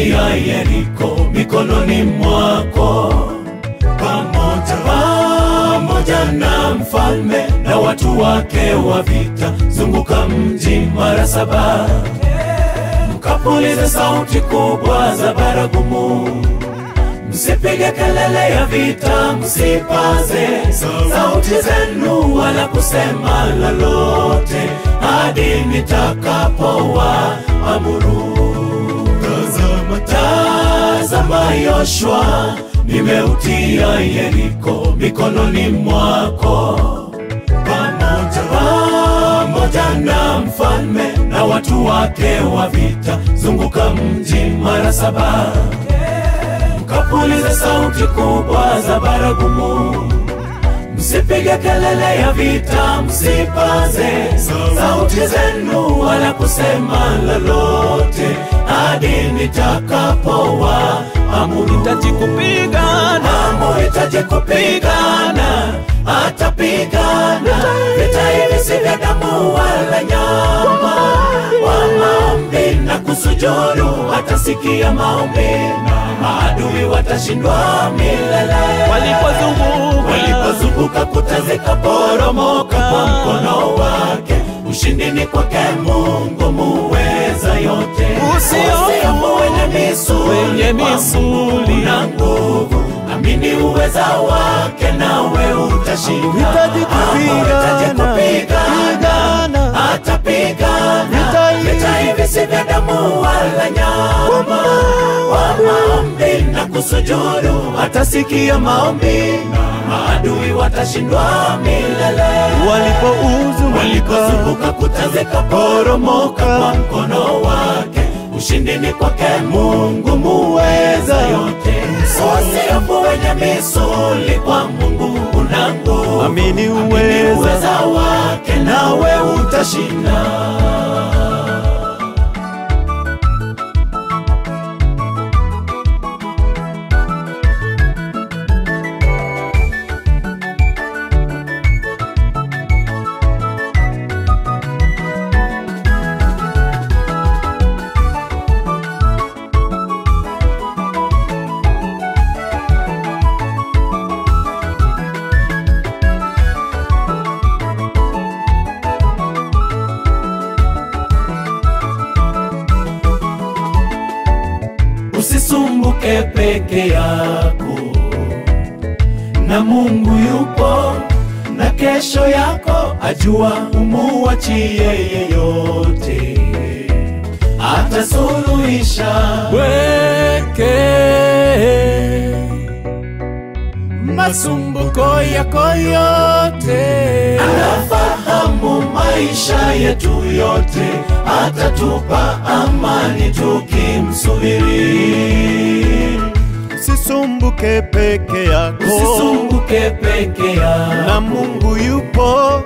nimeutia Yeriko mikononi mwako, pamoja na mfalme na watu wake wa vita. Zunguka mji mara 7, mkapulize sauti kubwa za baragumu. Msipige kelele ya vita, msipaze sauti zenu wala kusema lolote hadi nitakapowaamuru. Tazama Yoshua, nimeutia Yeriko mikononi mwako, pamoja na mfalme na watu wake wa vita. Zunguka mji mara 7, mkapulize sauti kubwa za baragumu. Msipige kelele ya vita, msipaze sauti zenu wala kusema lolote hadi nitakapowaamuru. Hitaji kupigana, hitaji kupigana, atapigana. Vita hivi si vya damu wala nyama. Kwa maombi na kusujudu atasikia maombi, maadui watashindwa milele. Walipozunguka kuta zikaporomoka kwa mkono wake. Ushindi ni kwake Mungu muweza yote. Usihofu wenye misuli na nguvu, amini uweza wake nawe utashinda. Hitaji kupigana, atapigana. Vita hivi si vya damu wala nyama. Kwa maombi na kusujudu atasikia maombi, maadui watashindwa milele. Walipozunguka kuta zikaporomoka kwa mkono wake. Ushindi ni kwake Mungu muweza yote. Usihofu wenye misuli, kwa Mungu una nguvu. amini uweza wake nawe utashinda. Usisumbuke peke yako, na Mungu yupo, na kesho yako ajua. Umuachie yeyote, atasuluhisha. weke masumbuko yako yote. Anafahamu maisha yetu yote, atatupa amani tukimsubiri. Usisumbuke peke yako, Usisumbuke peke yako, na Mungu yupo,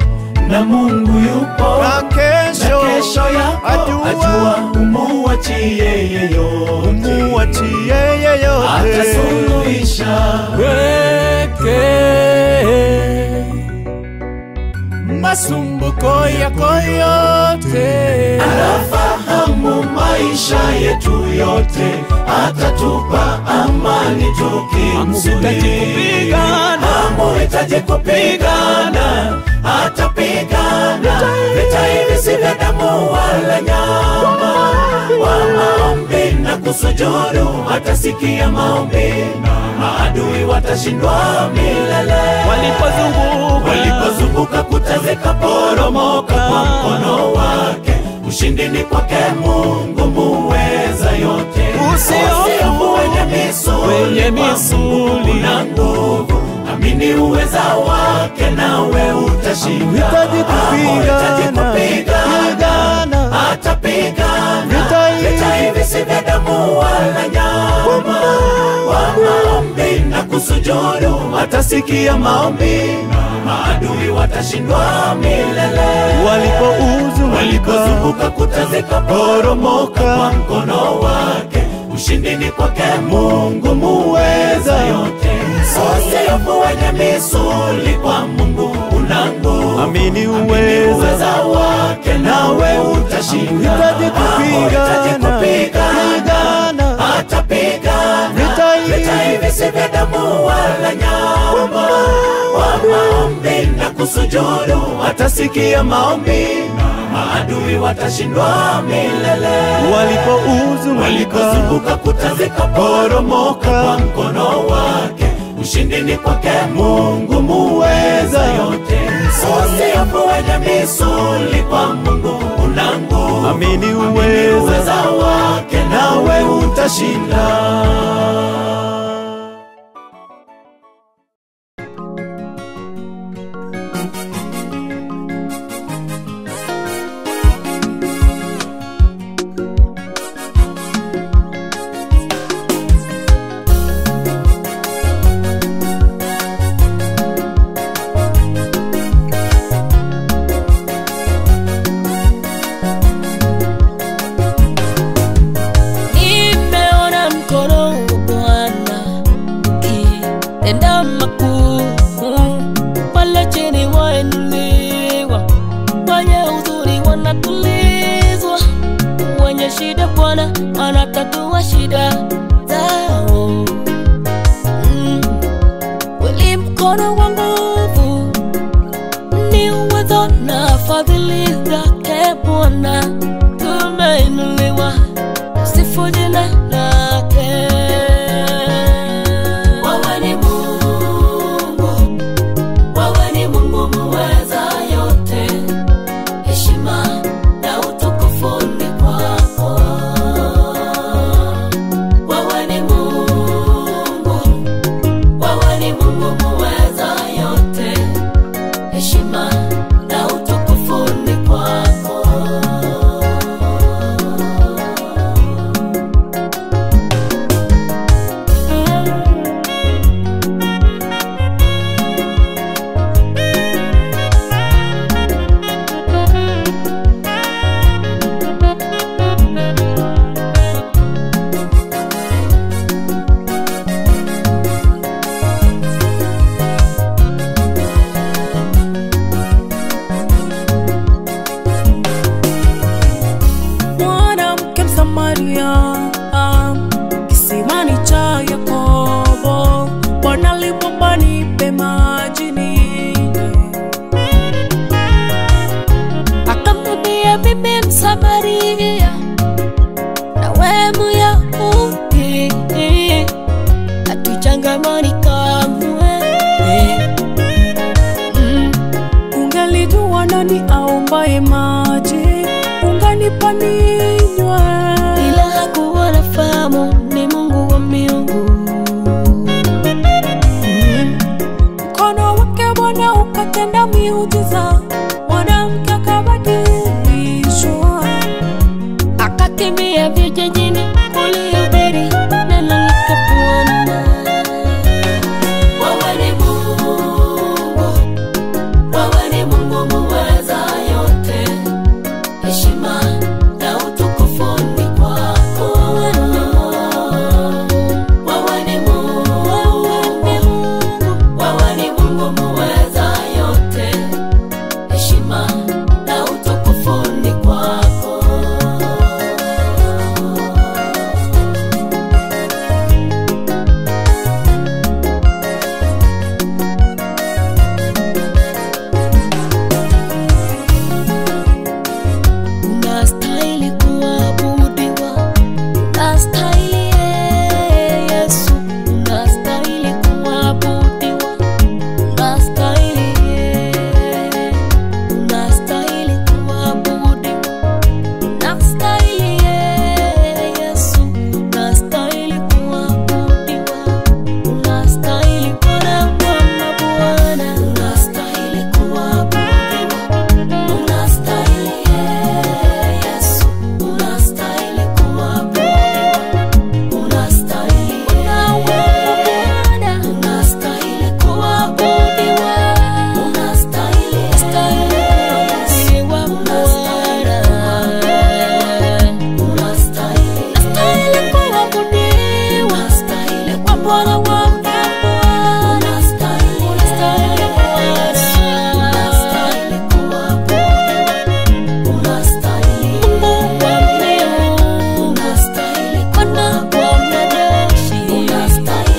na Mungu yupo, na kesho yako ajua. Umuachie yeyote, atasuluhisha. weke masumbuko yako yote. Anafahamu maisha yetu yote, atatupa amani tukimsubiri. Hamuhitaji kupigana, atapigana. Vita hivi si vya damu wala nyama. Kwa maombi na kusujudu atasikia maombi, maadui watashindwa milele. Walipozunguka kuta zikaporomoka kwa mkono wake. Ushindi ni kwake Mungu muweza yote. Usihofu wenye misuli na nguvu, amini uweza wake nawe utashinda. Hitaji kupigana, atapigana. Vita hivi si vya damu wala nyama. Kwa maombi na kusujudu atasikia maombi, maadui watashindwa milele. Walipozunguka kuta zikaporomoka kwa mkono wake. Ushindi ni kwake Mungu muweza yote. Usihofu wenye misuli, kwa Mungu una nguvu. amini uweza wake nawe utashinda. Hitaji kupigana, Hata vita hivi si vya damu wala nyama. Kwa maombi na kusujudu watasikia maombi, maadui watashindwa milele. Walipozunguka kuta zikaporomoka kwa mkono wake. Ushindi ni kwake Mungu muweza yote. Usihofu wenye misuli, kwa Mungu una nguvu. Amini uweza wake nawe utashinda. Shida Bwana anatatua shida zao. Kweli mkono wa nguvu ni uwezo na fadhili zake Bwana, tumeinuliwa sifu jina lake. Wewe ni Mungu, wewe ni Mungu muweza yote. Heshima na utukufu ni kwako. Wewe ni Mungu, wewe ni Mungu muweza yote. Heshima na utukufu ni kwako. Mwanamke Msamaria kisimani cha Yakobo, Bwana alimwomba nipe maji ninywe. Akamwambia mimi Msamaria nawe Myahudi, hatujachangamana kamwe. Ungelijua nani aombaye maji, unganipa ninywe. Ila hakuwa anafahamu ni Mungu wa miungu. Mkono wake Bwana ukatenda miujiza, mwanamke akabadilishwa. Akakimbia vijijini kulihubiri neno lake Bwana. Wewe ni Mungu, wewe ni Mungu muweza yote. Heshima na utukufu ni kwako. Wewe ni Mungu, wewe ni Mungu muweza yote. Heshima na utukufu ni kwako. Unastahili kuabudiwa, unastahili Yesu, unastahili kuabudiwa, unastahili, unastahili kuabudiwa, unastahili Yesu, unastahili kuabudiwa, unastahili Bwana wa mabwana, unastahili kuabudiwa, unastahili Yesu, unastahili kuabudiwa, unastahili Bwana, unastahili kuabudiwa, unastahili wa Bwana, unastahili kuabudiwa, unastahili kwa Bwana wa mabwana, unastahili kuabudiwa, unastahili Mungu wa miungu, unastahili Bwana wa majeshi, unastahili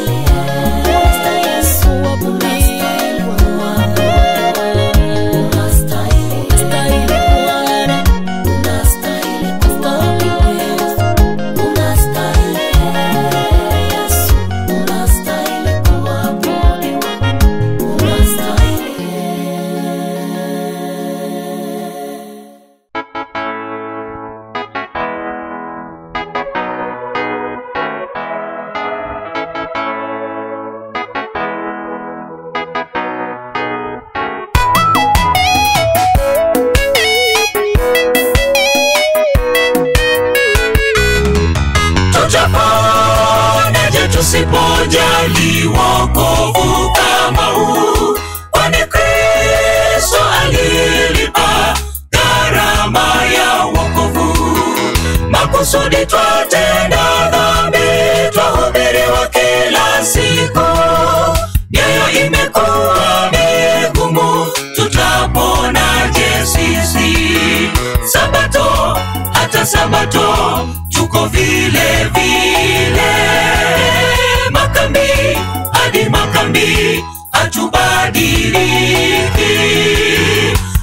tusipojali wokovu kama huu, kwani Kristo alilipa gharama ya wokovu. Makusudi twatenda dhambi, twahubiriwa kila siku, mioyo imekuwa migumu, tutaponaje sisi? Sabato hata sabato tuko vile vile, makambi hadi makambi hatubadiliki,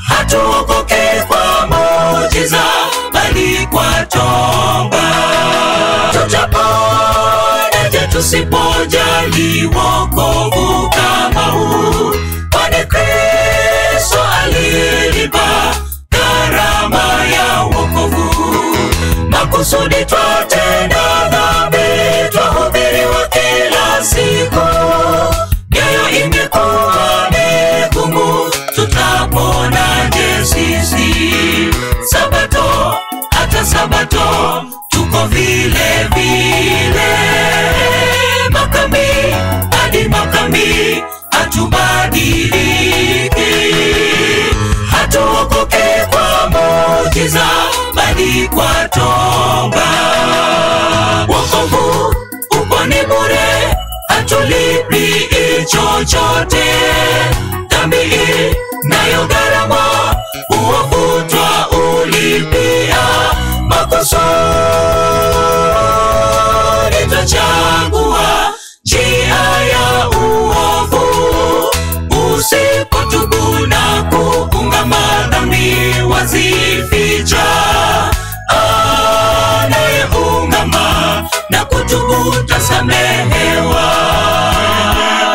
hatuokoke kwa muujiza bali kwa toba. Tutaponaje tusipojali wokovu kama huu, kwani Kristo alilipa gharama ya wokovu. Makusudi twatenda dhambi, twahubiriwa kila siku, mioyo imekuwa migumu, tutaponaje sisi? Sabato hata sabato tuko vile vile, makambi hadi makambi hatubadiliki, hatuokoke kwa muujiza bali kwa toba. Wokovu upo ni bure, hatulipi chochote, dhambi nayo gharama, uovu twaulipia. Makusudi twachagua njia ya uovu, usipotubu na kuungama dhambi wazificha. Anayeungama na kutubu tasamehewa.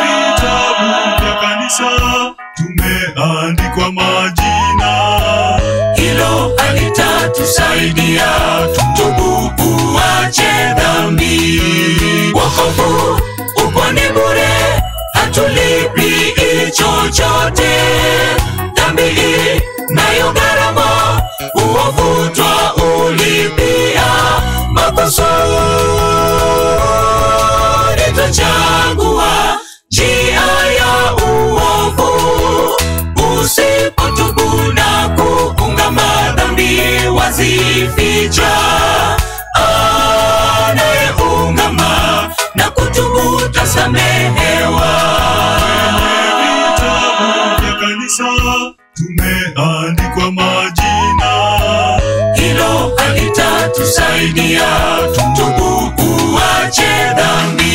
Vitabu vya kanisa tumeandikwa majina, hilo halitatusaidia, tutubu uache dhambi. Wokovu upo ni bure, hatulipi chochote, dhambi nayo gharama, uovu twaulipia. Makusudi twachagua njia ya uovu, usipotubu na kuungama dhambi wazificha. Anayeungama na kutubu tasamehewa. vitabu vya kanisa tumeandikwa majina, Hilo halitatusaidia, tutubu uache dhambi.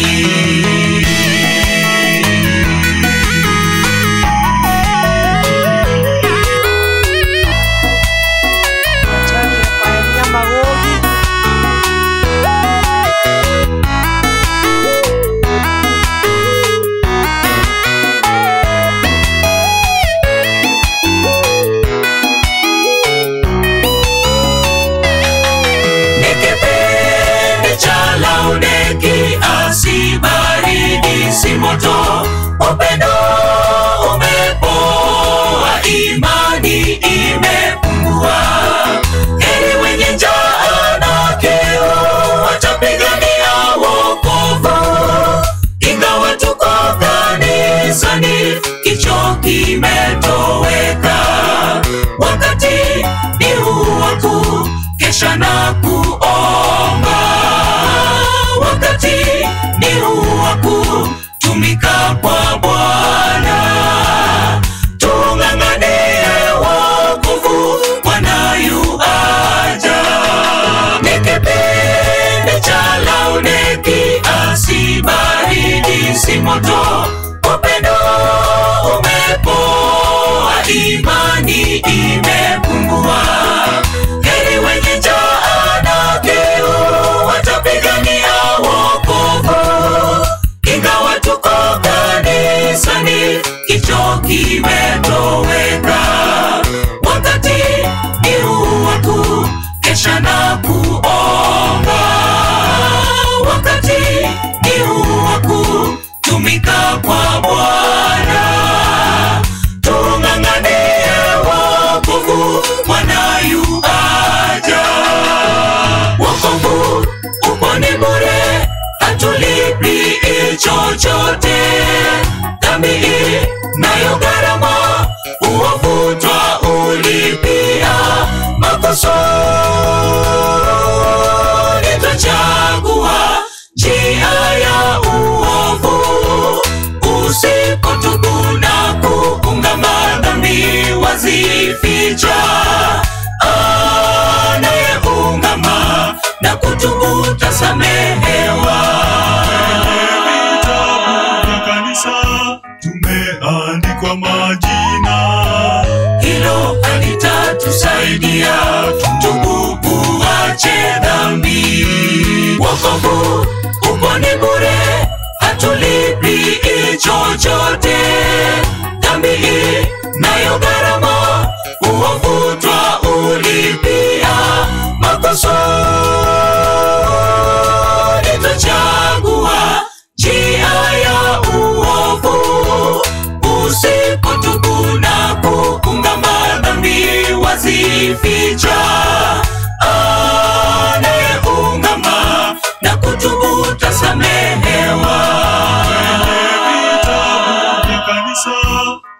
Asibaridi si moto, upendo umepoa, imani imepungua. Heri wenye njaa na kiu watapigania wokovu, ingawa tuko kanisani kicho kimetoweka. Wakati ni huu wa kukesha na kuomba, wakati ni huu wa kutumika kwa Bwana. Tung'ang'anie wokovu, Bwana yu aja. Ni kipindi cha Laodiki, asibaridi si moto, upendo umepoa, imani imepungua. Heri wenye njaa na kiu watapigania wokovu, ingawa tuko kanisani hatulipi chochote. Dhambi nayo gharama, uovu twaulipia. Makusudi twachagua njia ya uovu. Usipotubu na kuungama, dhambi wazificha. Anayeungama na kutubu tasamehewa. Vitabu vya kanisa tumeandikwa majina, Hilo halitatusaidia, tubu uache dhambi. Wokovu upo ni bure, hatulipi chochote. Dhambi nayo gharama, uovu twaulipia. Makusudi twachagua njia ya uovu. Usipotubu na kuungama, dhambi wazificha. Anayeungama na kutubu tasamehewa. vitabu vya kanisa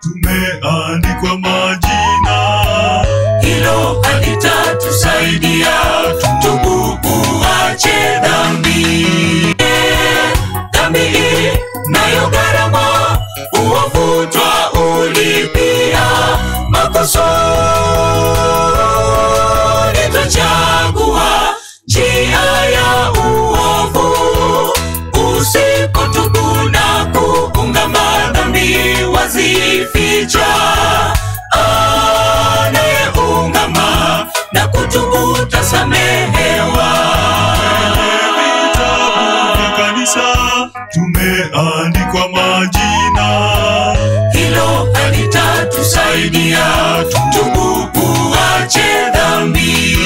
tumeandikwa majina, Hilo halitatusaidia, tubu uache dhambi. Dhambi nayo gharama, uovu twaulipia. Makusudi twachagua njia ya uovu. Usipotubu na kuungama, dhambi wazificha. Anayeungama na kutubu tasamehewa. vitabu vya kanisa tumeandikwa majina, Hilo halitatusaidia, tubu uache dhambi.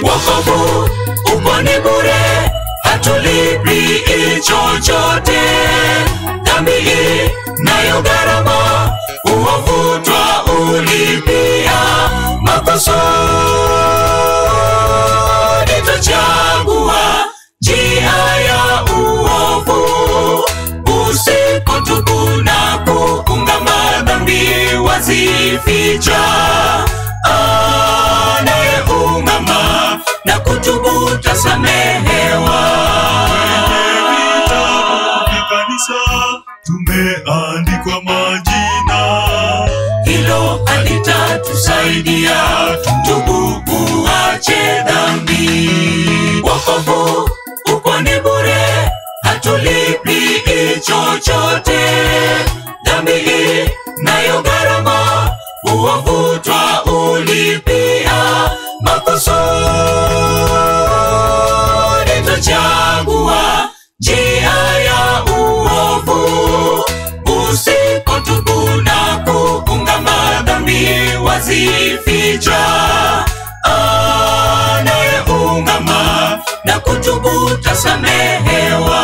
Wokovu upo ni bure, hatulipi chochote. Dhambi nayo gharama, uovu twaulipia. Makusudi twachagua njia ya uovu. Usipotubu na kuungama, dhambi wazificha. Anayeungama na kutubu tasamehewa. vitabu vya kanisa tumeandikwa majina, Hilo halitatusaidia, tubu uache dhambi. Wokovu upo ni bure, hatulipi chochote. Dhambi nayo gharama, uovu twaulipia. Makusudi twachagua njia ya uovu. Usipotubu na kuungama, dhambi wazificha. Anayeungama na kutubu tasamehewa.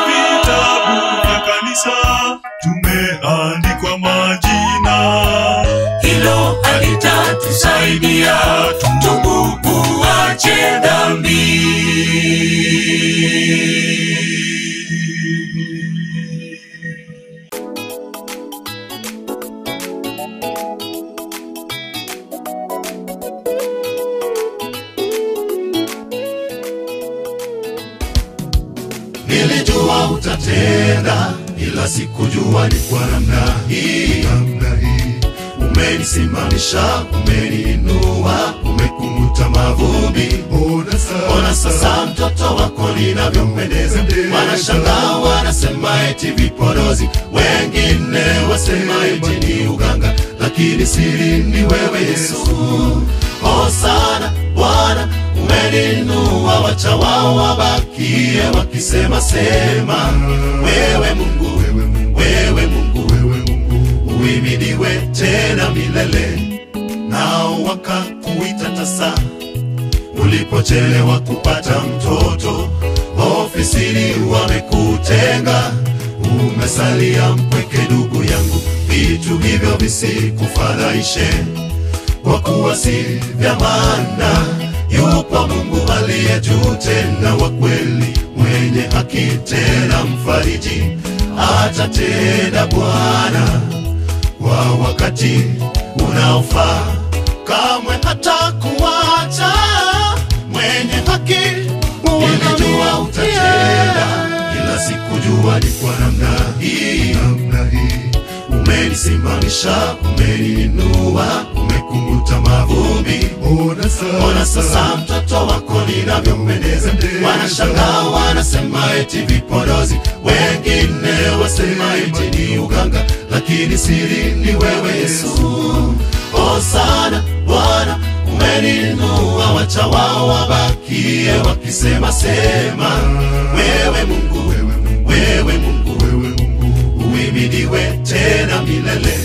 vitabu vya kanisa tumeandikwa majina, Hilo halitatusaidia, tubu uache dhambi. Nilijua utatenda, ila sikujua ni kwa namna hii. Umenisimamisha, umeniinua, umekunguta mavumbi. Ona sasa mtoto wako ninavyompendeza. Wanashangaa wanasema eti vipodozi, wengine wasema eti ni uganga, lakini siri ni wewe Yesu. Hosana Bwana, umeninua, wacha wao wabakie wakisema sema. Wewe Mungu, wewe Mungu, uhimidiwe tena milele. Nao wakakuita tasa ulipochelewa kupata mtoto, ofisini wamekutenga, umesalia mpweke ndugu yangu. Vitu hivyo visikufadhaishe, kwa kuwa si vya maana. Yupo Mungu aliye juu tena wa kweli, mwenye haki tena mfariji atatenda Bwana kwa wakati unaofaa, kamwe hatakuacha mwenye haki. Nilijua utatenda, ila sikujua ni kwa namna hii. Umenisimamisha, umeniinua, umekunguta mavumbi. Ona sasa mtoto wako ninavyompendeza. Wanashangaa wanasema eti vipodozi, wengine wasema eti ni uganga, lakini siri ni wewe Yesu. Hosana Bwana, umeniinua, wacha wao wabakie wakisema sema. Wewe Mungu, wewe Mungu, uhimidiwe tena milele.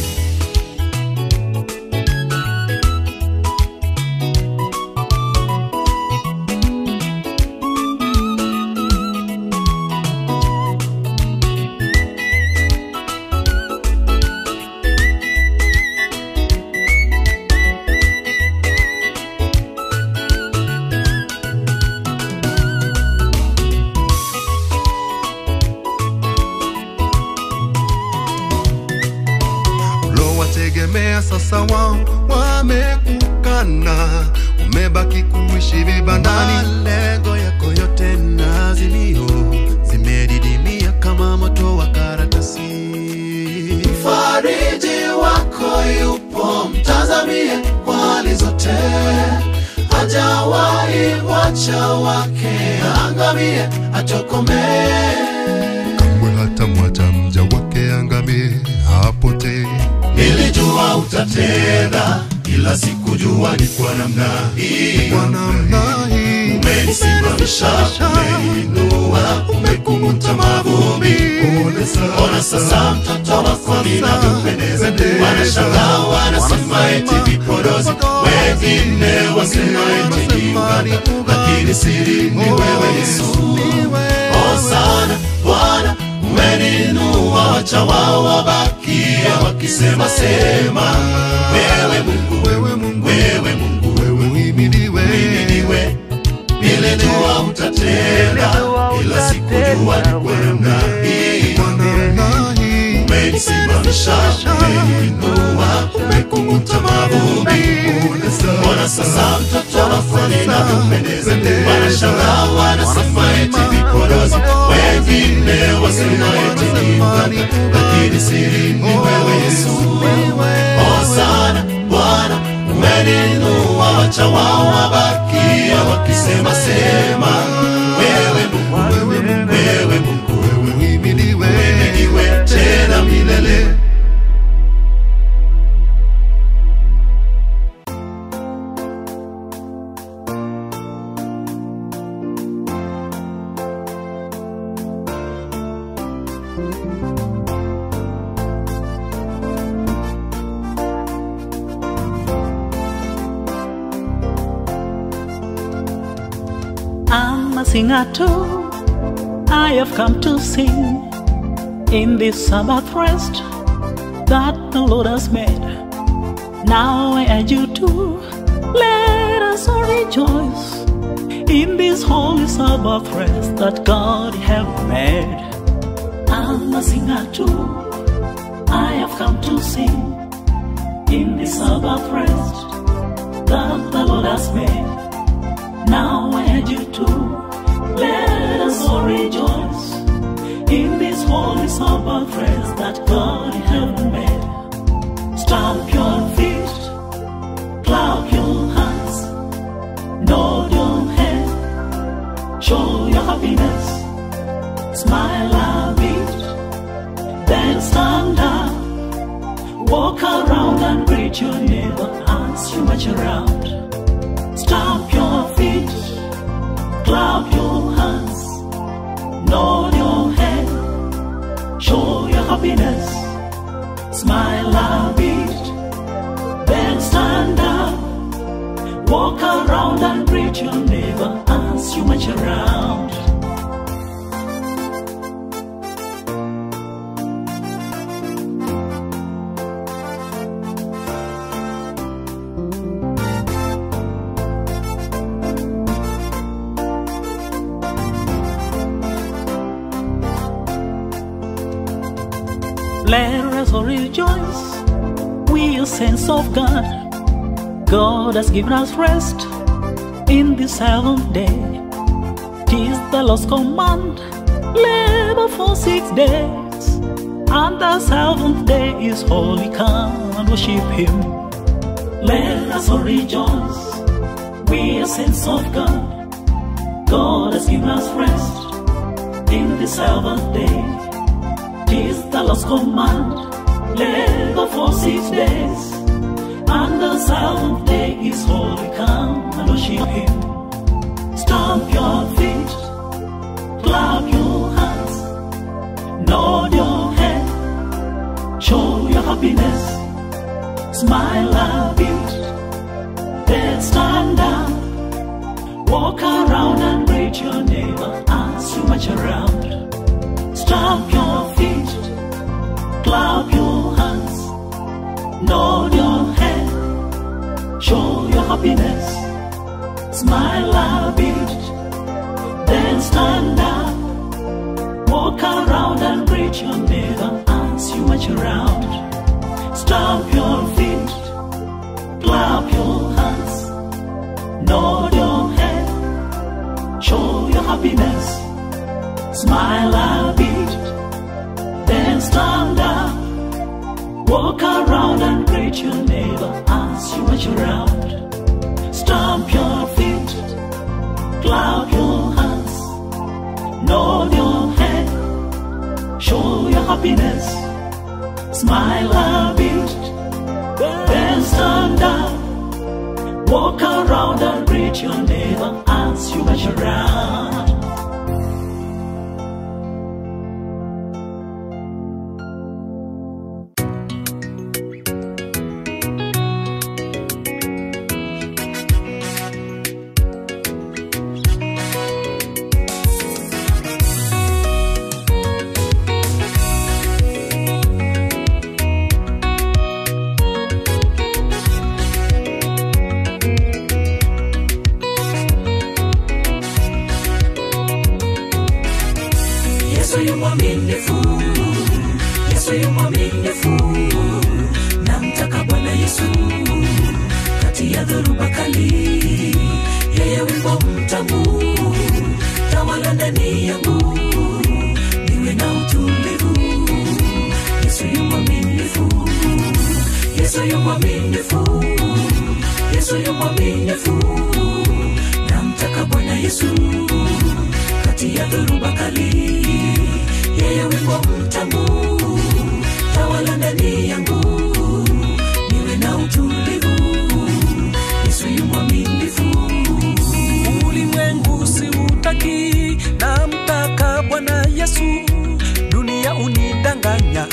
Sasa wao wamekukana, umebaki kuishi vibandani. Malengo yako yote na azimio zimedidimia kama moto wa karatasi. Mfariji wako yupo, mtazamie kwa hali zote. Hajawahi wacha wake angamie, atokomee. Kamwe hata mwacha mja wake angamie, apotee. Nilijua utatenda, ila sikujua ni kwa namna hii. Umenisimamisha, umeniinua, umekunguta mavumbi. Ona sasa mtoto wako ninavyompendeza. Wanashangaa wanasema eti vipodozi, wengine wasema eti ni uganga, lakini siri ni wewe Yesu. Hosana Bwana, umeniinua, wacha wao wabakie wakisema sema. Wewe Mungu, wewe Mungu, uhimidiwe. Nilijua utatenda, ila sikujua ni kwa namna hii. Umenisimamisha, umeniinua, umekunguta mavumbi. Ona sasa mtoto wako ninavyompendeza. Wanashangaa wanasema eti vipodozi, wengine wasema eti ni uganga, lakini siri ni wewe Yesu. Hosana Bwana, umeniinua, wacha wao wabakie wakisema sema. Wewe Mungu, wewe Mungu, uhimidiwe tena milele. I'm a singer too. I have come to sing in this Sabbath rest that the Lord has made. Now I urge you to let us all rejoice in this holy Sabbath rest that God has made. I'm a singer too. I have come to sing in this Sabbath rest that the Lord has made. Now I urge you to let us all rejoice in this holy Sabbath rest that God has made. Stamp your feet, clap your hands, nod your head, show your happiness, smile a bit, then stand up, walk around and greet your neighbor as you march around. Stamp your feet, clap your hands, nod your head, show your happiness, smile a bit, then stand up, walk around and greet your neighbor as you march around. Let us all rejoice, we are saints of God. God has given us rest in the seventh day. 'Tis the Lord's command, labor for 6 days, and the seventh day is holy. Come and worship Him. Let us all rejoice, we are saints of God. God has given us rest in the seventh day. 'Tis the Lord's command, labor for 6 days, and the seventh day is holy. Come and worship Him. Stamp your feet, clap your hands, nod your head, show your happiness, smile a bit, then stand up, walk around and greet your neighbor as you march around. Stamp your feet, clap your hands, nod your head, show your happiness, smile a bit, then stand up, walk around and greet your neighbor as you march around. Stamp your feet, clap your hands, nod your head, show your happiness, smile a bit, then stand up, walk around and greet your neighbor as you march around. Stamp your feet, clap your hands, nod your head, show your happiness, smile a bit, then stand up, walk around and greet your neighbor as you march around. Yesu yu mwaminifu, Yesu yu mwaminifu, namtaka Bwana Yesu kati ya dhoruba kali. Yeye wimbo mtamu, tawala ndani yangu, niwe na utulivu. Yesu yu mwaminifu, Yesu yu mwaminifu, Yesu yu mwaminifu, namtaka Bwana Yesu kati ya dhoruba kali. Yeye wimbo mtamu, tawala ndani yangu, niwe na utulivu. Yesu yu mwaminifu. Ulimwengu siutaki, namtaka Bwana Yesu, dunia unidanganya.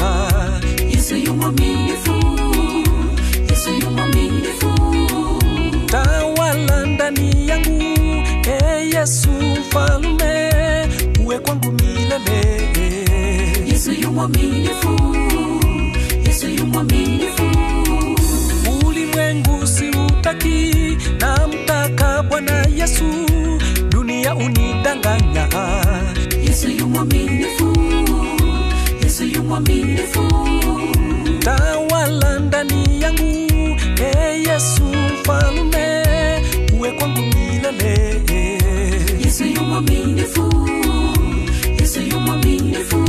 Yesu yu mwaminifu, Yesu yu mwaminifu, tawala ndani yangu, Yesu mfalme, uwe kwangu milele. Yesu yu mwaminifu, Yesu yu mwaminifu. Ulimwengu siutaki, namtaka Bwana Yesu, dunia unidanganya. Yesu yu mwaminifu, Yesu yu mwaminifu, tawala ndani yangu, Yesu mfalme, uwe kwangu milele. Yesu yu mwaminifu, Yesu yu mwaminifu,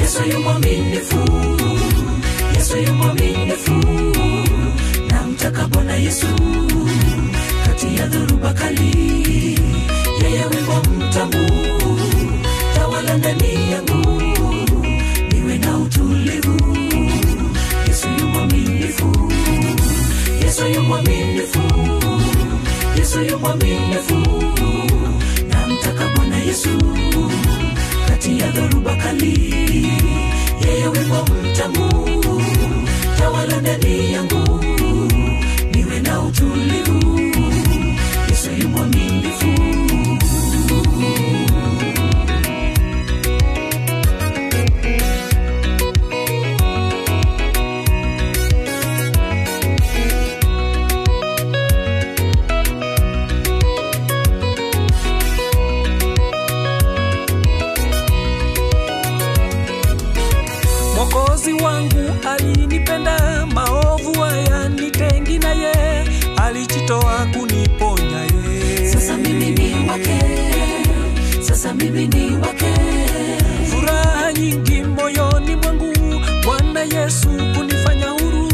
Yesu yu mwaminifu, Yesu yu mwaminifu, namtaka Bwana Yesu kati ya dhoruba kali. Yeye wimbo mtamu, tawala ndani yangu, niwe na utulivu. Yesu yu mwaminifu, Yesu yu mwaminifu, Yesu yu mwaminifu, namtaka Bwana Yesu kati ya dhoruba kali. Yeye wimbo mtamu, tawala ndani yangu, niwe na utulivu. Yesu yu mwaminifu. Mwokozi wangu alinipenda, maovu haya nitengi naye, alijitoa kuniponya ye. Sasa mimi ni wake, sasa mimi ni wake. Furaha nyingi moyoni mwangu, Bwana Yesu kunifanya huru,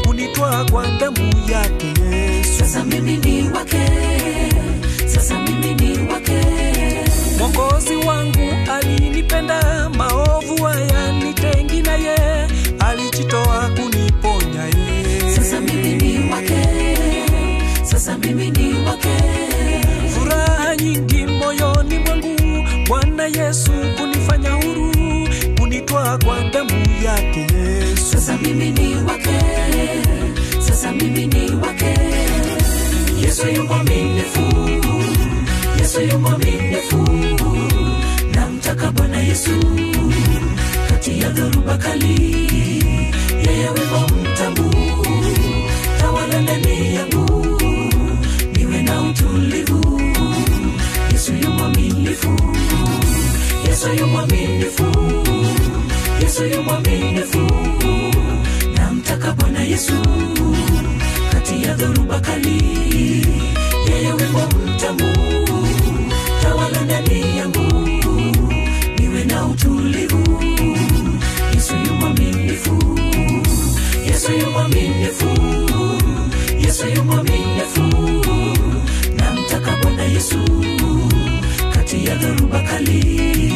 kunitoa kwa damu yake Yesu. Sasa mimi ni wake, sasa mimi ni wake. Mwokozi wangu alinipenda, maovu haya nitengi naye, alijitoa kuniponya ye. Sasa mimi ni wake, sasa mimi ni wake. Furaha nyingi moyoni mwangu, Bwana Yesu kunifanya huru, kunitoa kwa damu yake Yesu. Sasa mimi ni wake, sasa mimi ni wake. Yesu yu mwaminifu, Yesu yu mwaminifu. Namtaka Bwana Yesu kati ya dhoruba kali, yeye wimbo mtamu, tawala ndani yangu, niwe na utulivu. Yesu yu mwaminifu, Yesu yu mwaminifu, Yesu yu mwaminifu. Namtaka Bwana Yesu kati ya dhoruba kali, yeye wimbo mtamu, tawala ndani yangu, niwe na utulivu. Yesu yu mwaminifu, Yesu yu mwaminifu, Yesu yu mwaminifu. Namtaka Bwana Yesu kati ya dhoruba kali,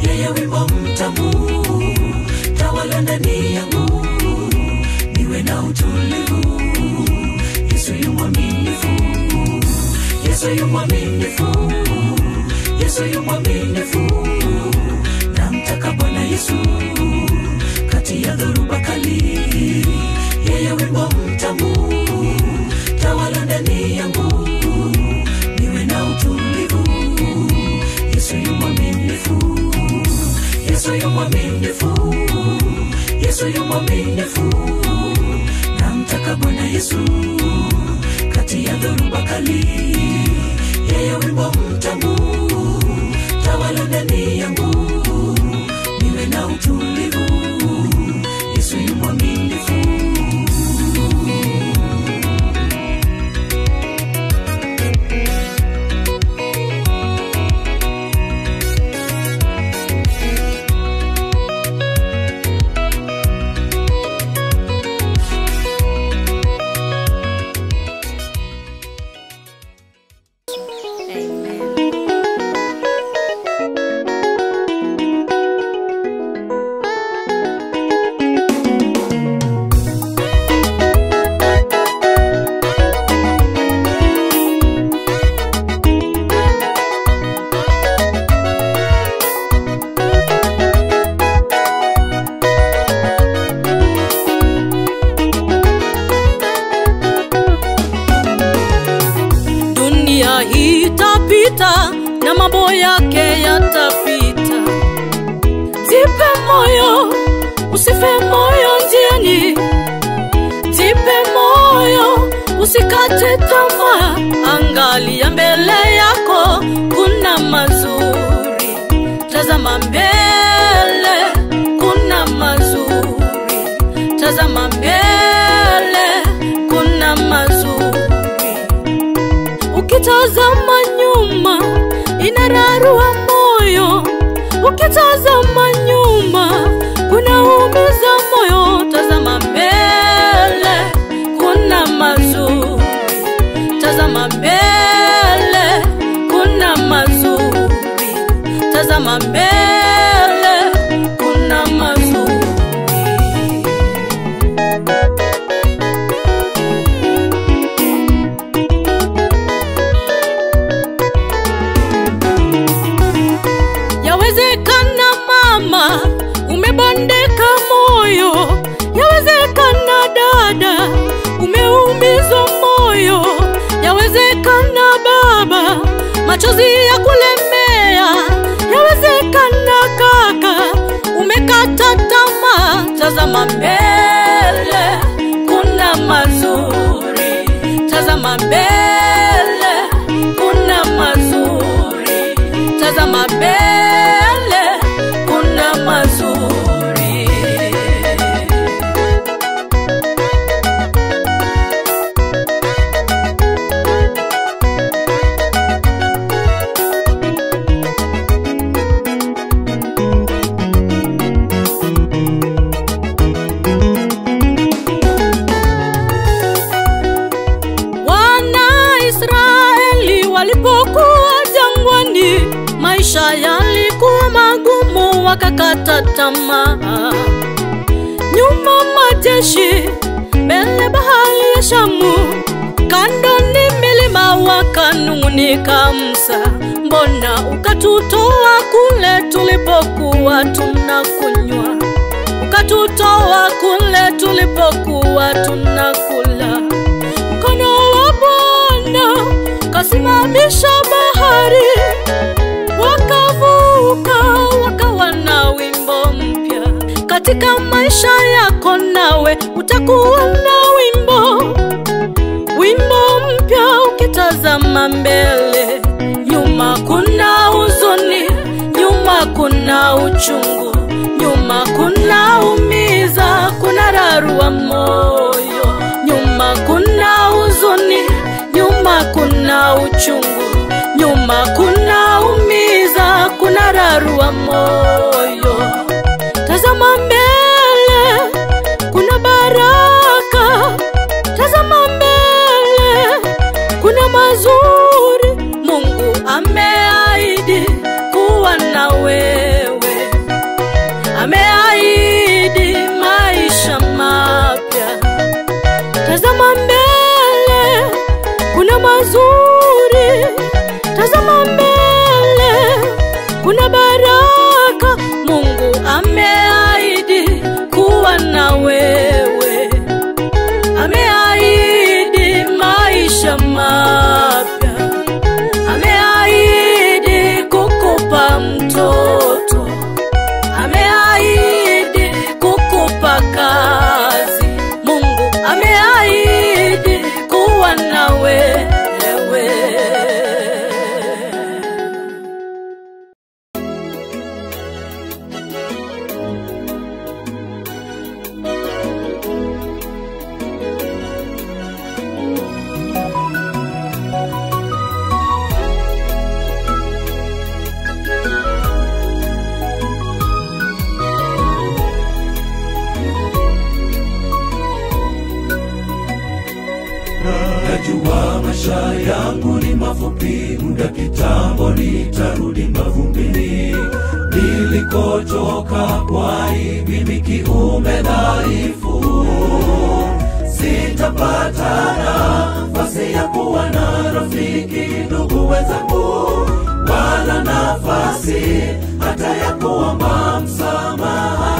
yeye wimbo mtamu, tawala ndani yangu, niwe na utulivu. Yesu yu mwaminifu, Yesu yu mwaminifu, Yesu yu mwaminifu. Namtaka Bwana Yesu kati ya dhoruba kali, yeye wimbo mtamu, tawala ndani yangu, niwe na utulivu. Yesu yu mwaminifu, Yesu yu mwaminifu, Yesu yu mwaminifu. Namtaka Bwana Yesu kati ya dhoruba kali, yeye wimbo mtamu, tawala ndani yangu, niwe na utulivu. Yesu yu mwaminifu. Itapita na mambo yake yatapita. Jipe moyo, usife moyo njiani. Jipe moyo, usikate tamaa. Angalia mbele yako, kuna mazuri. Tazama mbele, kuna mazuri. Tazama mbele, kuna mazuri. Ukitazama nyuma, inararua moyo. Ukitazama nyuma, kunaumiza moyo. Tazama mbele, kuna mazuri. Tazama mbele, kuna mazuri. Tazama mbele, kuna mazuri. Yawezekana mama, umebondeka moyo. Yawezekana dada, umeumizwa moyo. Yawezekana baba, machozi ya kulemea. Yawezekana kaka, umekata tamaa. Tazama mbele, kuna mazuri. Tazama mbele, kuna mazuri. Tazama mbele, kuna mazuri. wakakata tamaa. Nyuma majeshi, mbele bahari ya Shamu, kando ni milima wakanung'unika Musa, mbona ukatutoa kule tulipokuwa tunakunywa, ukatutoa kule tulipokuwa tunakula. Mkono wa Bwana kasimamisha bahari, wakavuka wakawa na wimbo mpya. Katika maisha yako nawe utakuwa na wimbo mpya. Ukitazama mbele, nyuma kuna huzuni, nyuma kuna uchungu, nyuma kuna umiza, kuna rarua moyo. Nyuma kuna huzuni, nyuma kuna uchungu, nyuma kuna umiza, kuna rarua moyo. Tazama mbele, kuna baraka. Tazama mbele, kuna mazuri. Mungu ameahidi kuwa na wewe, ameahidi maisha mapya. Tazama mbele, kuna mazuri. Tazama mbele, kuna baraka. Mungu ameahidi kuwa na wewe, ameahidi maisha mapya, ameahidi kukupa mtoto, ameahidi kukupa kazi. Mungu ameahidi kuwa na wewe. Najua maisha yangu ni mafupi, muda kitambo nitarudi mavumbini. Nilikotoka kwa hivi ni kiume dhaifu, sitapata nafasi ya kuwa na rafiki, ndugu wenzangu, wala nafasi hata ya kuomba msamaha.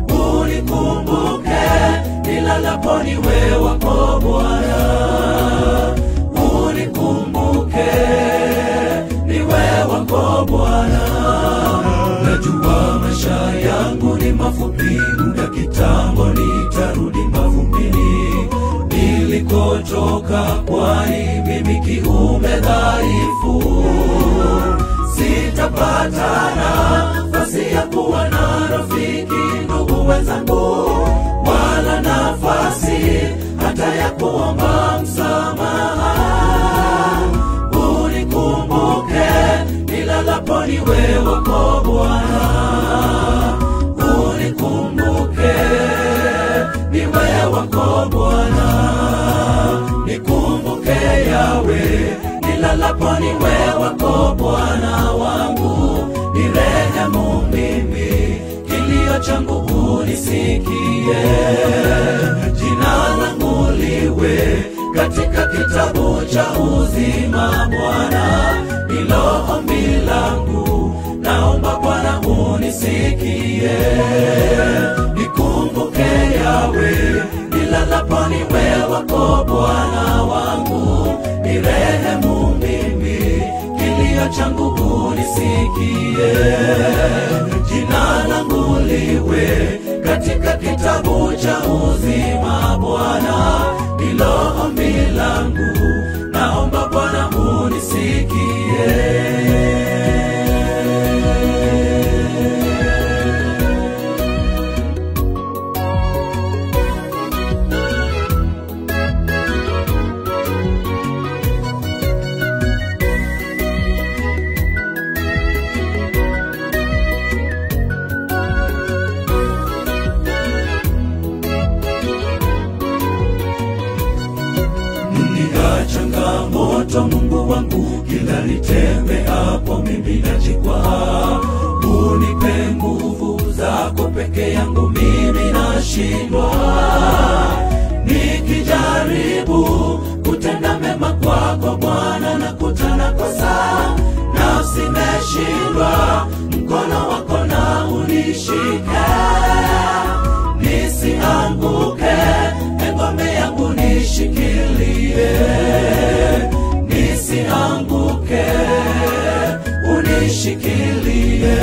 Unikumbuke nilalapo niwe wako Bwana, unikumbuke niwe wako Bwana. Najua maisha yangu ni mafupi, muda kitambo nitarudi mavumbini. Nilikotoka kwa hivi ni kiume dhaifu, sitapata nafasi ya kuwa na rafiki, ndugu wenzangu, wala nafasi hata ya kuomba msamaha. Unikumbuke nilalapo niwe wako Bwana, unikumbuke niwe wako Bwana. Nikumbuke Yawe nilalapo niwe wako Bwana wangu, nirehemu mimi, kilio changu unisikie. Jina langu liwe katika kitabu cha uzima Bwana, ndilo ombi langu, naomba Bwana unisikie. Nikumbuke Yawe nilalapo niwe wako Bwana wangu, nirehemu mimi, kilio changu unisikie. Jina langu liwe katika kitabu cha uzima Bwana, ndilo ombi langu, naomba Bwana unisikie. Mungu wangu, kila nitembe hapo mimi najikwaa. peke yangu mimi nashindwa. Nikijaribu kutenda mema kwako Bwana na kutana kosa, nafsi imeshindwa. Mkono wako na unishike nisianguke, ngome yangu nishikilie nisianguke, unishikilie.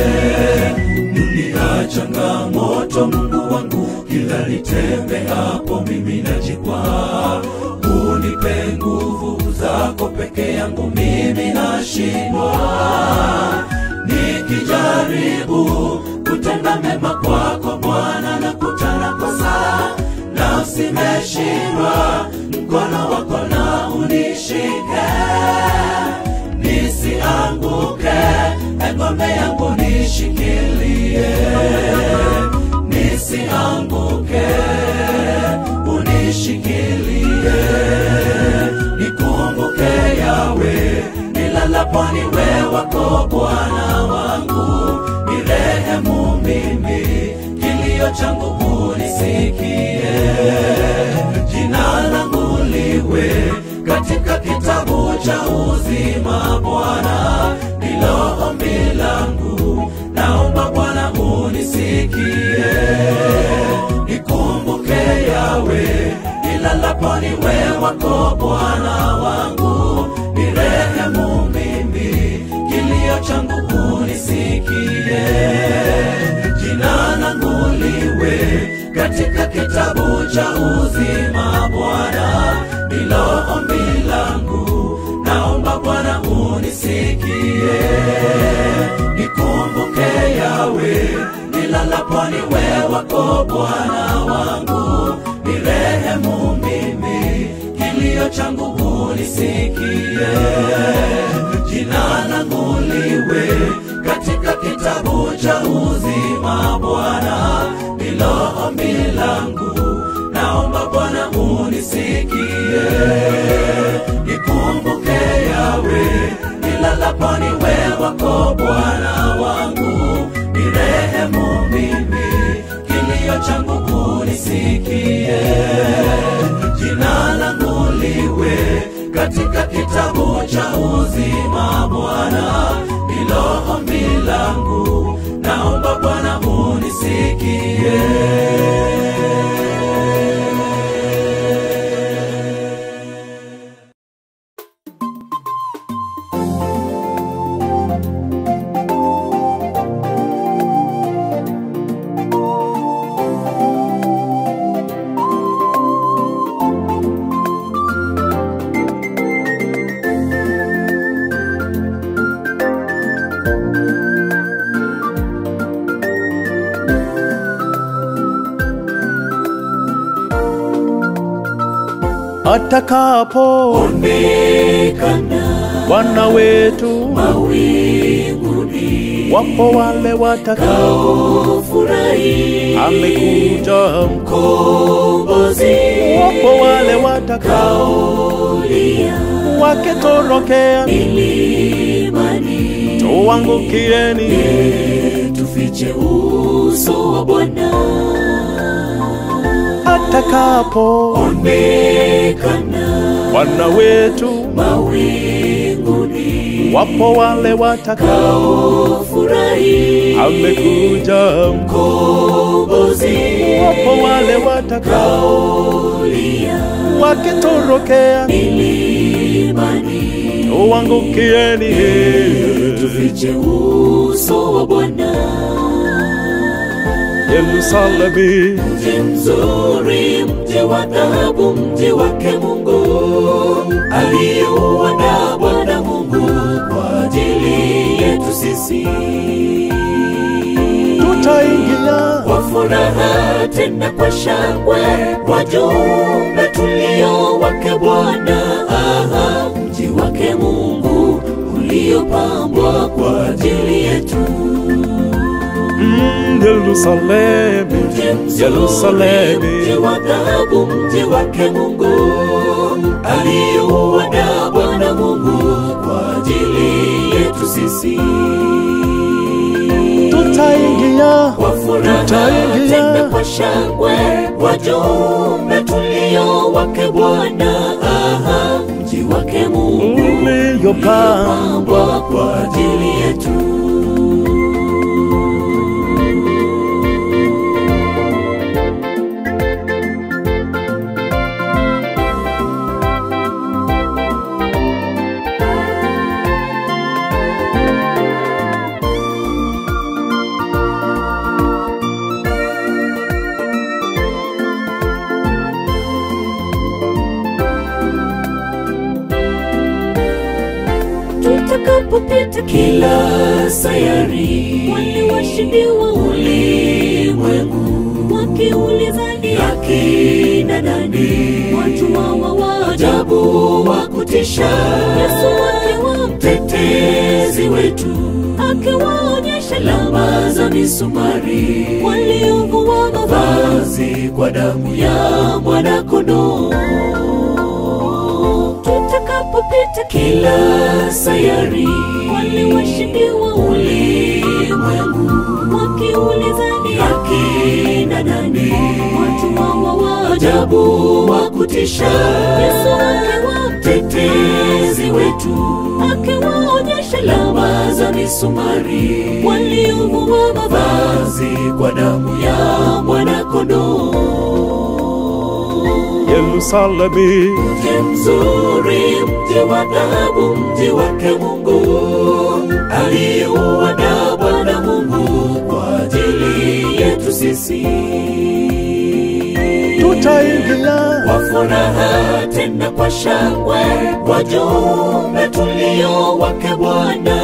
Dunia changamoto Mungu wangu, kila nitembe hapo mimi najikwaa. Unipe nguvu zako, peke yangu mimi nashindwa. Nikijaribu kutenda mema kwako Bwana na kutana kosa, nafsi imeshindwa. Mkono wako na unishike nisianguke, ngome yangu nishikilie nisianguke, unishikilie. Nikumbuke Yawe nilalapo niwe wako Bwana wangu, nirehemu mimi, kilio changu unisikie. Jina langu liwe katika kitabu cha uzima Bwana, ndilo ombi langu, naomba Bwana unisikie. Nikumbuke Yawe nilalapo niwe wako Bwana wangu, nirehemu mimi, kilio changu unisikie. Jina langu liwe katika kitabu cha uzima Bwana, ndilo ombi langu, naomba Bwana unisikie. Nikumbuke Yawe nilalapo niwe wako Bwana wangu, nirehemu mimi, kilio changu unisikie. Jina langu liwe katika kitabu cha uzima Bwana, ndilo ombi langu, naomba Bwana unisikie. Nikumbuke Yawe nilalapo niwe wako Bwana wangu, nirehemu mimi, kilio changu unisikie. Jina langu liwe katika kitabu cha uzima Bwana, ndilo ombi langu, naomba Bwana unisikie. Atakapo onekana Bwana wetu mawinguni, wapo wale watakao furahi amekuja mkombozi. wapo wale watakao lia wakitorokea milimani, tuangukieni tufiche uso wa Bwana. Atakapo onekana Bwana wetu mawinguni, wapo wale watakao furahi amekuja mkombozi. wapo wale watakao lia wakitorokea milimani, tuangukieni tufiche uso wa Bwana. Yerusalemu, Mji mzuri, mji wa dhahabu, mji wake Mungu, aliuandaa Bwana Mungu kwa ajili yetu sisi. tutaingia Kwa furaha tena kwa shangwe, wajumbe tulio wake Bwana. Aha, mji wake Mungu uliopambwa kwa ajili yetu. Yerusalemu, Yerusalemu, mji wa dhahabu, mji wake Mungu, aliuandaa Bwana Mungu kwa ajili yetu sisi. tutaingia Kwa furaha tena kwa shangwe, wajumbe tulio wake Bwana, mji wake Mungu uliopambwa kwa ajili yetu. Tutakapopita kila sayari, wale washindi wa ulimwengu wakiuliza ni akina nani, watu hawa wa ajabu wa kutisha, Yesu akiwa mtetezi wetu, akiwaonyesha alama za misumari, waliovua mavazi kwa damu ya mwana-kondoo. Tutakapopita kila sayari, wale washindi wa ulimwengu wakiuliza ni akina nani, watu hawa wa ajabu wa kutisha, Yesu akiwa mtetezi wetu, akiwaonyesha alama za misumari, waliovua mavazi kwa damu ya mwana-kondoo. Yerusalemi, mji mzuri, mji wa dhahabu, mji wake Mungu, aliuandaa Bwana Mungu kwa ajili yetu sisi. tutaingia kwa furaha tena kwa shangwe, wajumbe tulio wake Bwana,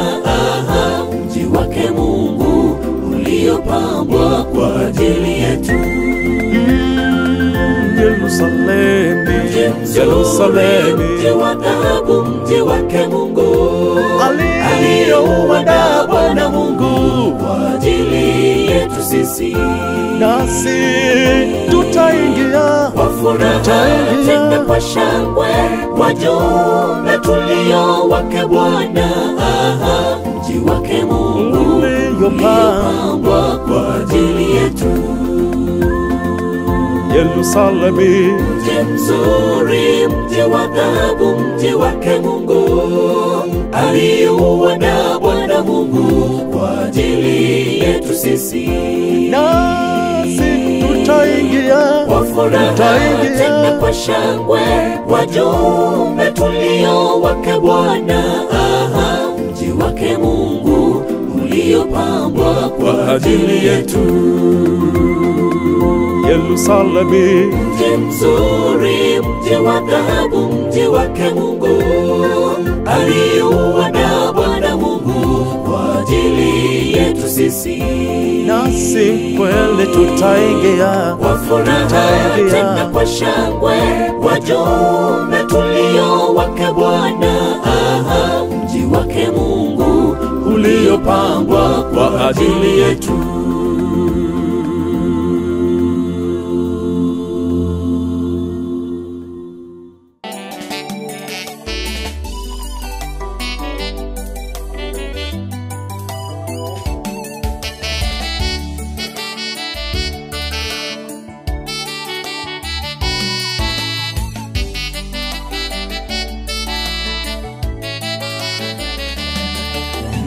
mji wake Mungu uliopambwa kwa ajili yetu. Yerusalemi, Yerusalemi, mji wa dhahabu, mji wake Mungu, aliouandaa Bwana Mungu kwa ajili yetu sisi. nasi tutaingia kwa furaha tena kwa shangwe, wajumbe tulio wake Bwana, mji wake Mungu uliopambwa kwa ajili yetu. Yerusalemi, mji mzuri, mji wa dhahabu, mji wake Mungu, aliuandaa Bwana Mungu kwa ajili yetu sisi. nasi tutaingia kwa furaha tena kwa shangwe, wajumbe tulio wake Bwana, mji wake Mungu uliopambwa kwa ajili yetu. Yerusalemi, mji mzuri, mji wa dhahabu, mji wake Mungu, aliuandaa Bwana Mungu kwa ajili yetu sisi. nasi kweli tutaingia kwa furaha tena kwa shangwe, wajumbe tulio wake Bwana, mji wake Mungu uliopambwa kwa ajili yetu.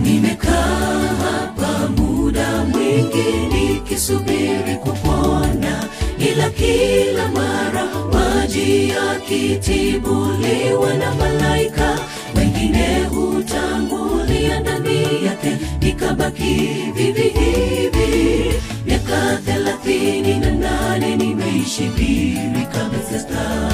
Nimekaa hapa muda mwingi nikisubiri kupona, ila kila mara maji yakitibuliwa na malaika, wengine hutangulia ndani yake, nikabaki vivi hivi. Miaka 38 nimeishi birika Bethesda.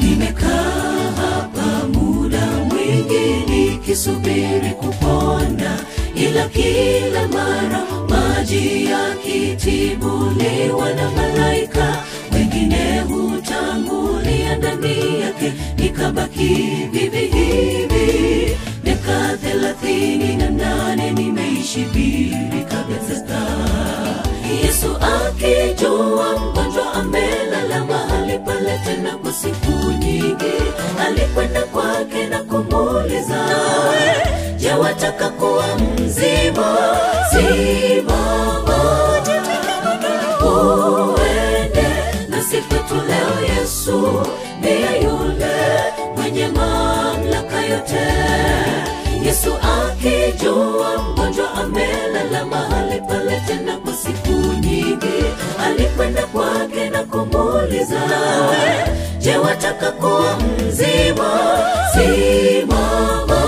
Nimekaa hapa muda mwingi nikisubiri kupona, ila kila mara maji yakitibuliwa na malaika, wengine hutangulia ndani yake, nikabaki vivi hivi. Miaka 38 nimeishi birika Bethesda. Yesu akijua mgonjwa amelala mahali pale tena kwa siku nyingi, alikwenda kwake na kumuuliza, je, wataka kuwa mzima? Simama, yote. Yesu akijua mgonjwa amelala mahali pale tena kwa siku nyingi, alikwenda kwake na kumuuliza, je, wataka kuwa mzima? Simama,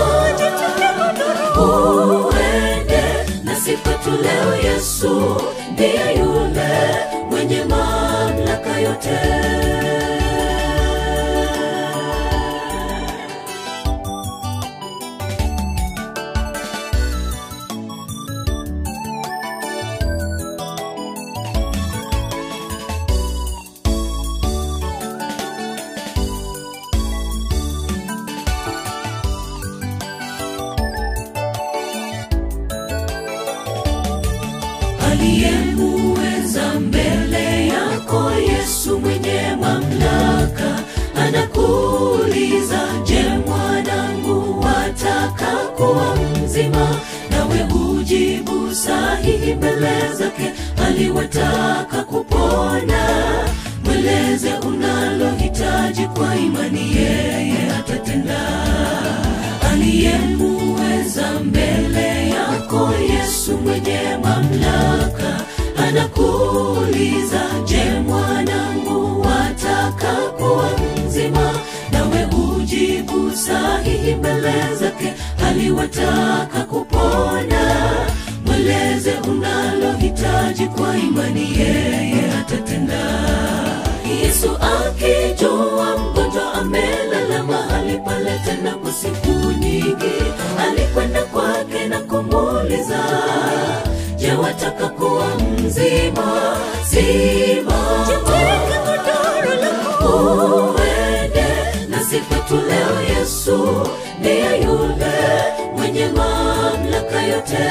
uende nasi kwetu leo. Yesu ndiye yule mwenye mamlaka yote. Aliyemuweza mbele yako, Yesu mwenye mamlaka, anakuuliza, je, mwanangu, wataka kuwa mzima? Nawe ujibu sahihi mbele zake, aliwataka kupona. Mweleze unalohitaji kwa imani, yeye atatenda. Aliyemuweza mbele yako, Yesu mwenye mamlaka, anakuuliza, je, mwanangu, wataka kuwa mzima? Nawe ujibu sahihi mbele zake, aliwataka kupona. Mweleze unalohitaji kwa imani, yeye atatenda. Yesu akijua mgonjwa amelala mahali pale tena kwa siku nyingi, alikwenda kwake na kumuuliza, je, wataka kuwa mzima? Simama, jitwike godoro lako, uende nasi kwetu leo. Yesu ndiye yule mwenye mamlaka yote.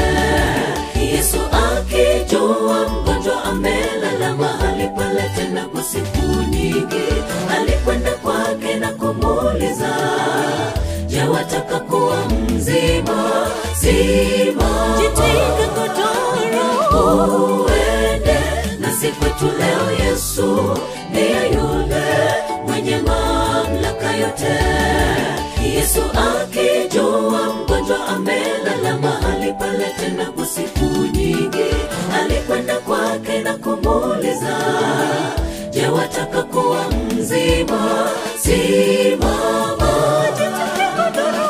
Yesu akijua mgonjwa amelala mahali pale tena kwa siku nyingi, alikwenda kwake na kumuuliza, je, wataka kuwa mzima? Simama, jitwike godoro, uende nasi kwetu leo. Yesu ndiye yule mwenye mamlaka yote. Yesu akijua mgonjwa amelala mahali pale tena kwa siku nyingi, alikwenda kwake na kumuuliza, je, wataka kuwa mzima? Simama,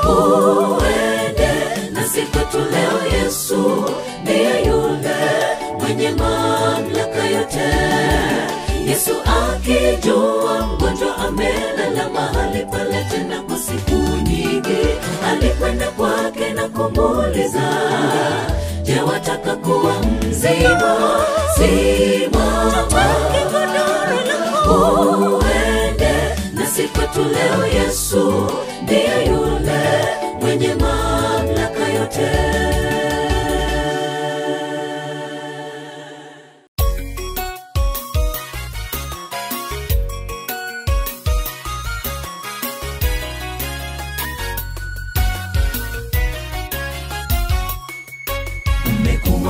uende nasi kwetu leo. Yesu ndiye yule mwenye mamlaka yote. Yesu akijua mgonjwa amelala mahali pale tena kwa siku nyingi, alikwenda kwake na kumuuliza, je, wataka kuwa mzima? Simama, uende nasi kwetu leo. Yesu ndiye yule mwenye mamlaka yote.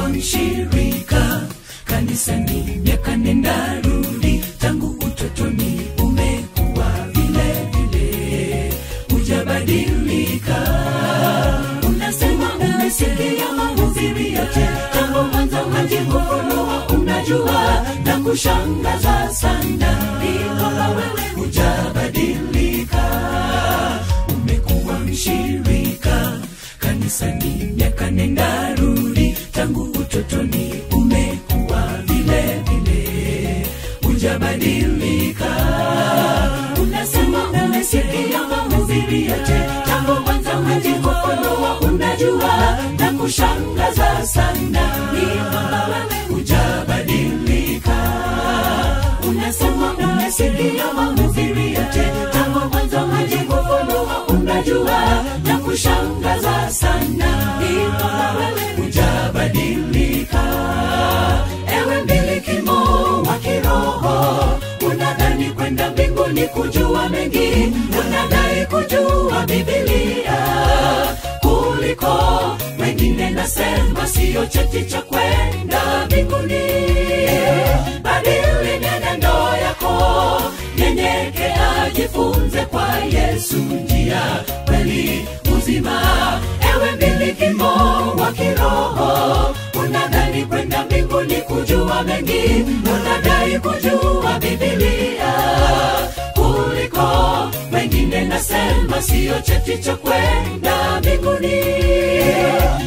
Mshirika kanisani miaka nenda rudi, tangu utotoni umekuwa vile vile, hujabadilika. Unasema umesikia mahubiri yote tangu mwanzo hadi kufunua, unajua na kushangaza sana, bila wewe hujabadilika. Umekuwa mshirika kanisani miaka nenda rudi, tangu utotoni umekuwa vile vile, hujabadilika. Unasema umesikia mahubiri yote tangu mwanzo hadi kufunua, unajua na kushangaza sana, bila wewe hujabadilika. Unasema umesikia mahubiri yote tangu mwanzo hadi kufunua, unajua na kushangaza sana, bila wewe hujabadilika. Ewe mbilikimo wa kiroho, unadhani kwenda mbinguni kujua mengi, unadai kujua Biblia kuliko wengine. Nasema siyo cheti cha kwenda mbinguni. Badili neno yako, nyenyekea, jifunze kwa Yesu njia, kweli uzima. Ewe milikimo wa kiroho, unadhani kwenda mbinguni kujua mengi, unadai kujua Biblia kuliko wengine. Nasema sio cheti cha kwenda mbinguni.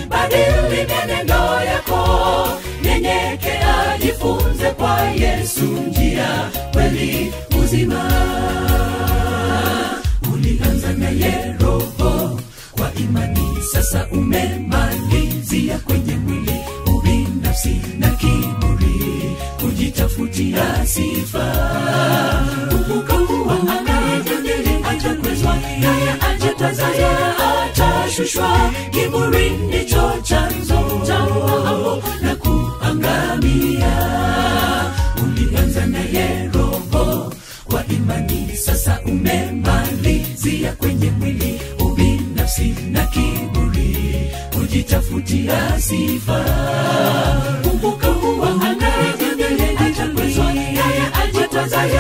Badili mienendo yako, nyenyekea, jifunze kwa Yesu, njia, kweli, uzima. Ulianza naye Roho kwa imani, sasa umemalizia kwenye mwili, ubinafsi na kiburi, kujitafutia sifa. Kumbuka kuwa anayejadili atakwezwa, naye ajitazaye atashushwa. Kiburi ndicho chanzo cha uovu na kuangamia. Ulianza naye Roho kwa imani, sasa umemalizia kwenye mwili, ubinafsi na kiburi, kujitafutia sifa. Kumbuka kuwa anayejadili atakwezwa, naye ajitazaye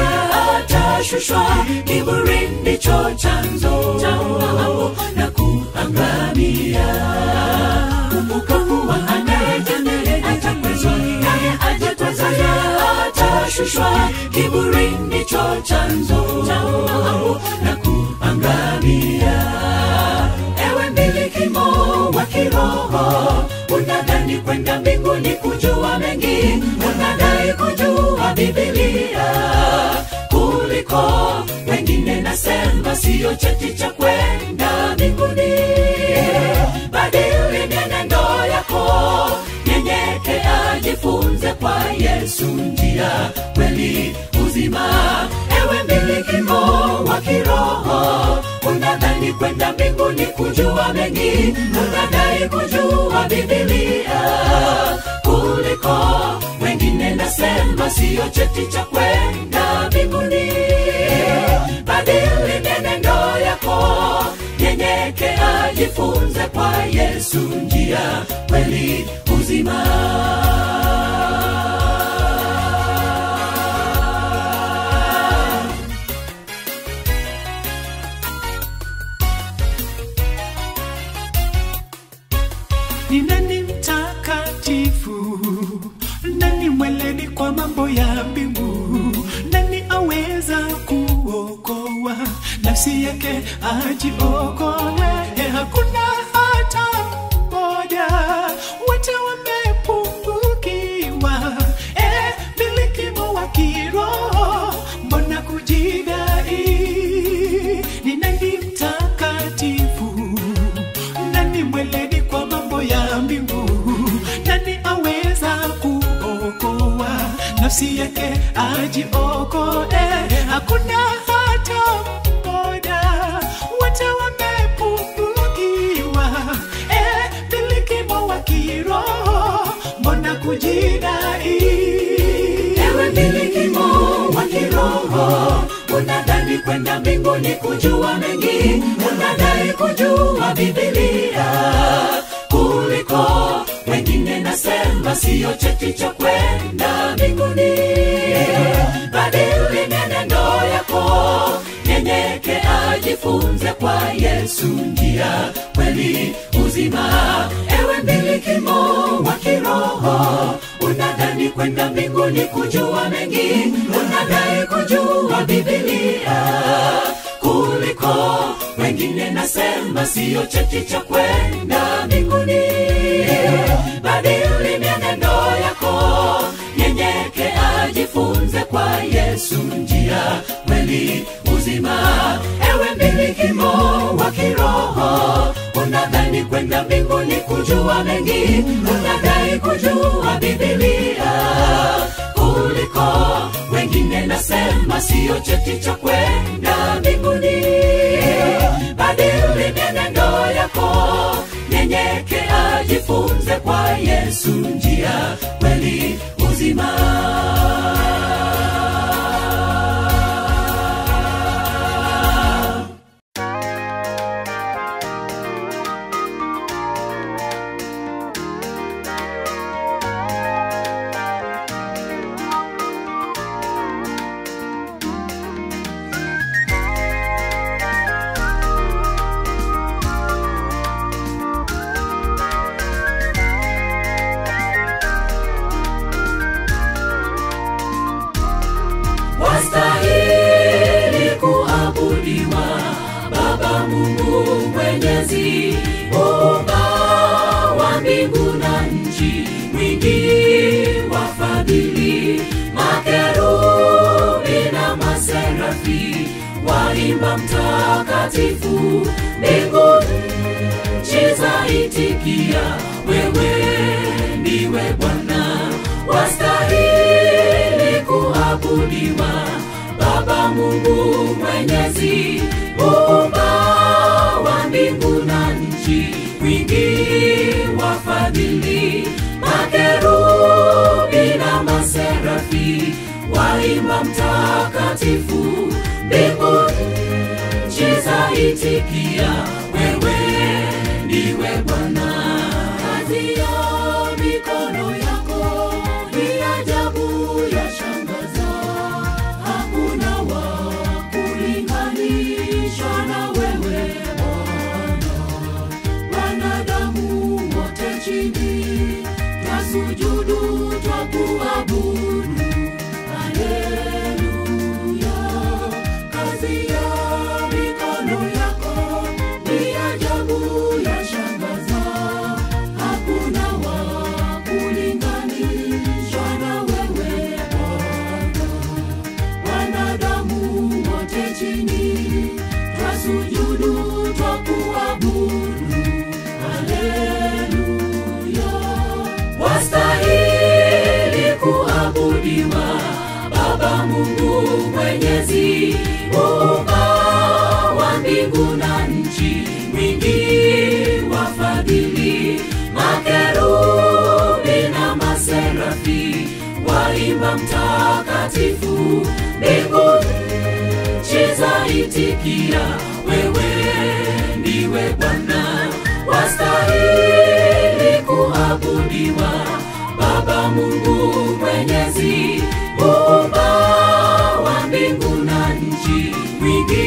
atashushwa. Kiburi ndicho chanzo cha uovu na kuangamia. Kumbuka kuwa anayejadili atakwezwa, naye ajitazaye atashushwa. Kiburi ndicho chanzo cha uovu na kuangamia. Ewe milikimo wa kiroho, unadhani kwenda mbinguni kujua mengi, unadai kujua Biblia kuliko wengine. Nasema sio cheti cha kwenda mbinguni. Badili mienendo yako, nyenyekea, jifunze kwa Yesu, njia, kweli, uzima. Ewe milikimo wa kiroho, unadhani kwenda mbinguni kujua mengi, unadai kujua Biblia kuliko wengine. Nasema sio cheti cha kwenda mbinguni. Badili mienendo yako, nyenyekea, jifunze kwa Yesu, njia, kweli, uzima. Ni nani mtakatifu? Nani mweledi kwa mambo ya mbingu? Nani aweza kuokoa nafsi yake ajiokoe? Hakuna hata mmoja, wote wamepungukiwa. Milikimo wa kiroho, mbona kujidai? Ni nani mtakatifu? Nani mweledi kwa mambo ya mbingu? Nani aweza kuokoa nafsi yake ajiokoe? Hakuna hata mmoja, wote wamepungukiwa. Milikimo wa kiroho, mbona kujidai? Ewe milikimo wa kiroho, unadhani kwenda mbinguni kujua mengi, unadai kujua Biblia kuliko wengine. Nasema sio cheti cha kwenda mbinguni. Badili mienendo yako, nyenyekea, jifunze kwa Yesu, njia, kweli, uzima. Ewe milikimo wa kiroho, unadhani kwenda mbinguni kujua mengi, unadai kujua Biblia kuliko wengine. Nasema sio cheti cha kwenda mbinguni. Badili mienendo yako, nyenyekea, jifunze kwa Yesu, njia, kweli, uzima. Ewe milikimo wa kiroho, unadhani kwenda mbinguni kujua mengi, unadai kujua Biblia kuliko wengine. Nasema sio cheti cha kwenda mbinguni. Badili mienendo yako, nyenyekea, jifunze kwa Yesu, njia, kweli, uzima. kuabudiwa. Baba Mungu Mwenyezi, Muumba wa mbingu na nchi, mwingi wa fadhili, makerubi na maserafi waimba mtakatifu. Mbingu nchi zaitikia, wewe ndiwe Bwana, wastahili kuabudiwa. Baba Mungu Mwenyezi, Muumba wa mbingu na nchi, mwingi wa fadhili, makerubi na maserafi waimba mtakatifu. Mbingu nchi zaitikia, wewe ndiwe Bwana. Kazi ya mikono yako ni ajabu, yashangaza. Hakuna wa kulinganisha na wewe Bwana. Wanadamu wote chini twasujudu, twakuabudu. Haleluya. Kazi ya mikono yako ni ajabu, yashangaza. Hakuna wa kulinganisha na wewe Bwana. Wanadamu wote chini twasujudu, twakuabudu. Haleluya. Wastahili kuabudiwa, Baba Mungu Mwenyezi, Muumba wa mbingu na nchi, mwingi wa fadhili, makerubi na maserafi waimba mtakatifu. Mbingu nchi zaitikia, wewe ndiwe Bwana, wastahili kuabudiwa. Baba Mungu Mwenyezi, Muumba wa mbingu na nchi, mwingi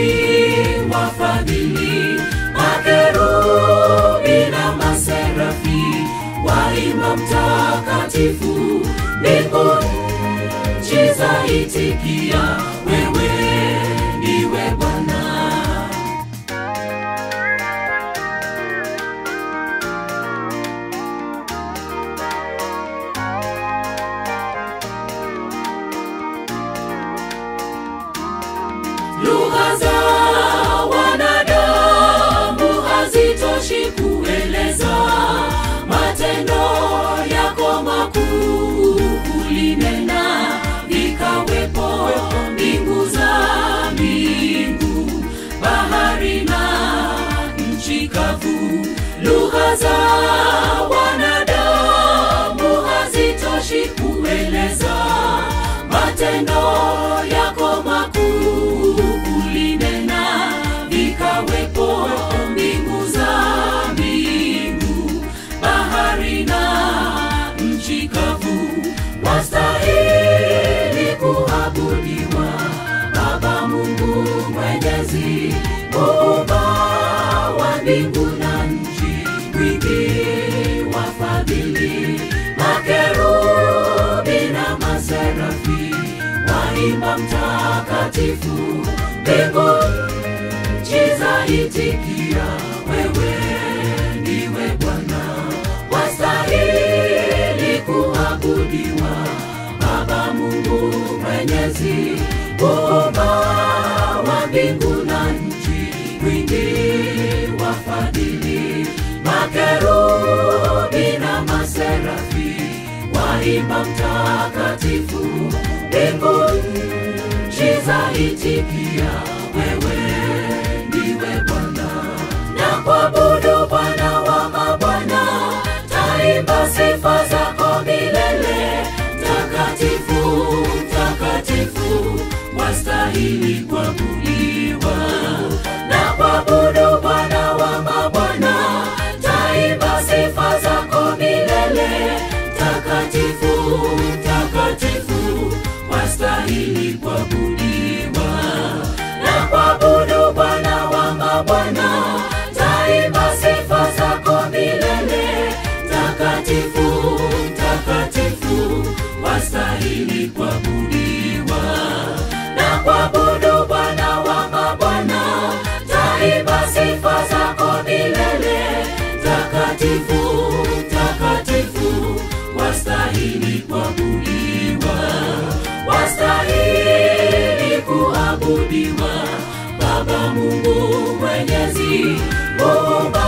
wa fadhili, makerubi na maserafi waimba mtakatifu. Mbingu nchi zaitikia, wewe ndiwe Bwana. Lugha za wanadamu hazitoshi kueleza matendo yako makuu. Ulinena vikawepo, mbingu za mbingu, bahari na nchi kavu. Lugha za wanadamu hazitoshi kueleza matendo yako makuu. Ulinena vikawepo, mbingu za mbingu, bahari na nchi kavu. Wastahili kuabudiwa, Baba Mungu Mwenyezi, Muumba wa mbingu na nchi, mwingi wa fadhili, makerubi na maserafi waimba mtakatifu. Mbingu nchi zaitikia, wewe ndiwe Bwana, wastahili kuabudiwa. Baba Mungu Mwenyezi, Muumba wa mbingu na nchi, mwingi wa fadhili, makerubi na maserafi waimba mtakatifu. Mbingu nchi zaitikia, wewe ndiwe Bwana. Na kuabudu Bwana wa mabwana, taimba sifa zako milele. Takatifu, takatifu, wastahili kuabudiwa. Na kuabudu Bwana wa mabwana, taimba sifa zako milele. Takatifu, takatifu, wastahili kuabudiwa. Na kuabudu Bwana wa mabwana, taimba sifa zako milele. Takatifu, takatifu, wastahili kuabudiwa. Na kuabudu Bwana wa mabwana, kuabudiwa. Baba Mungu Mwenyezi, Muumba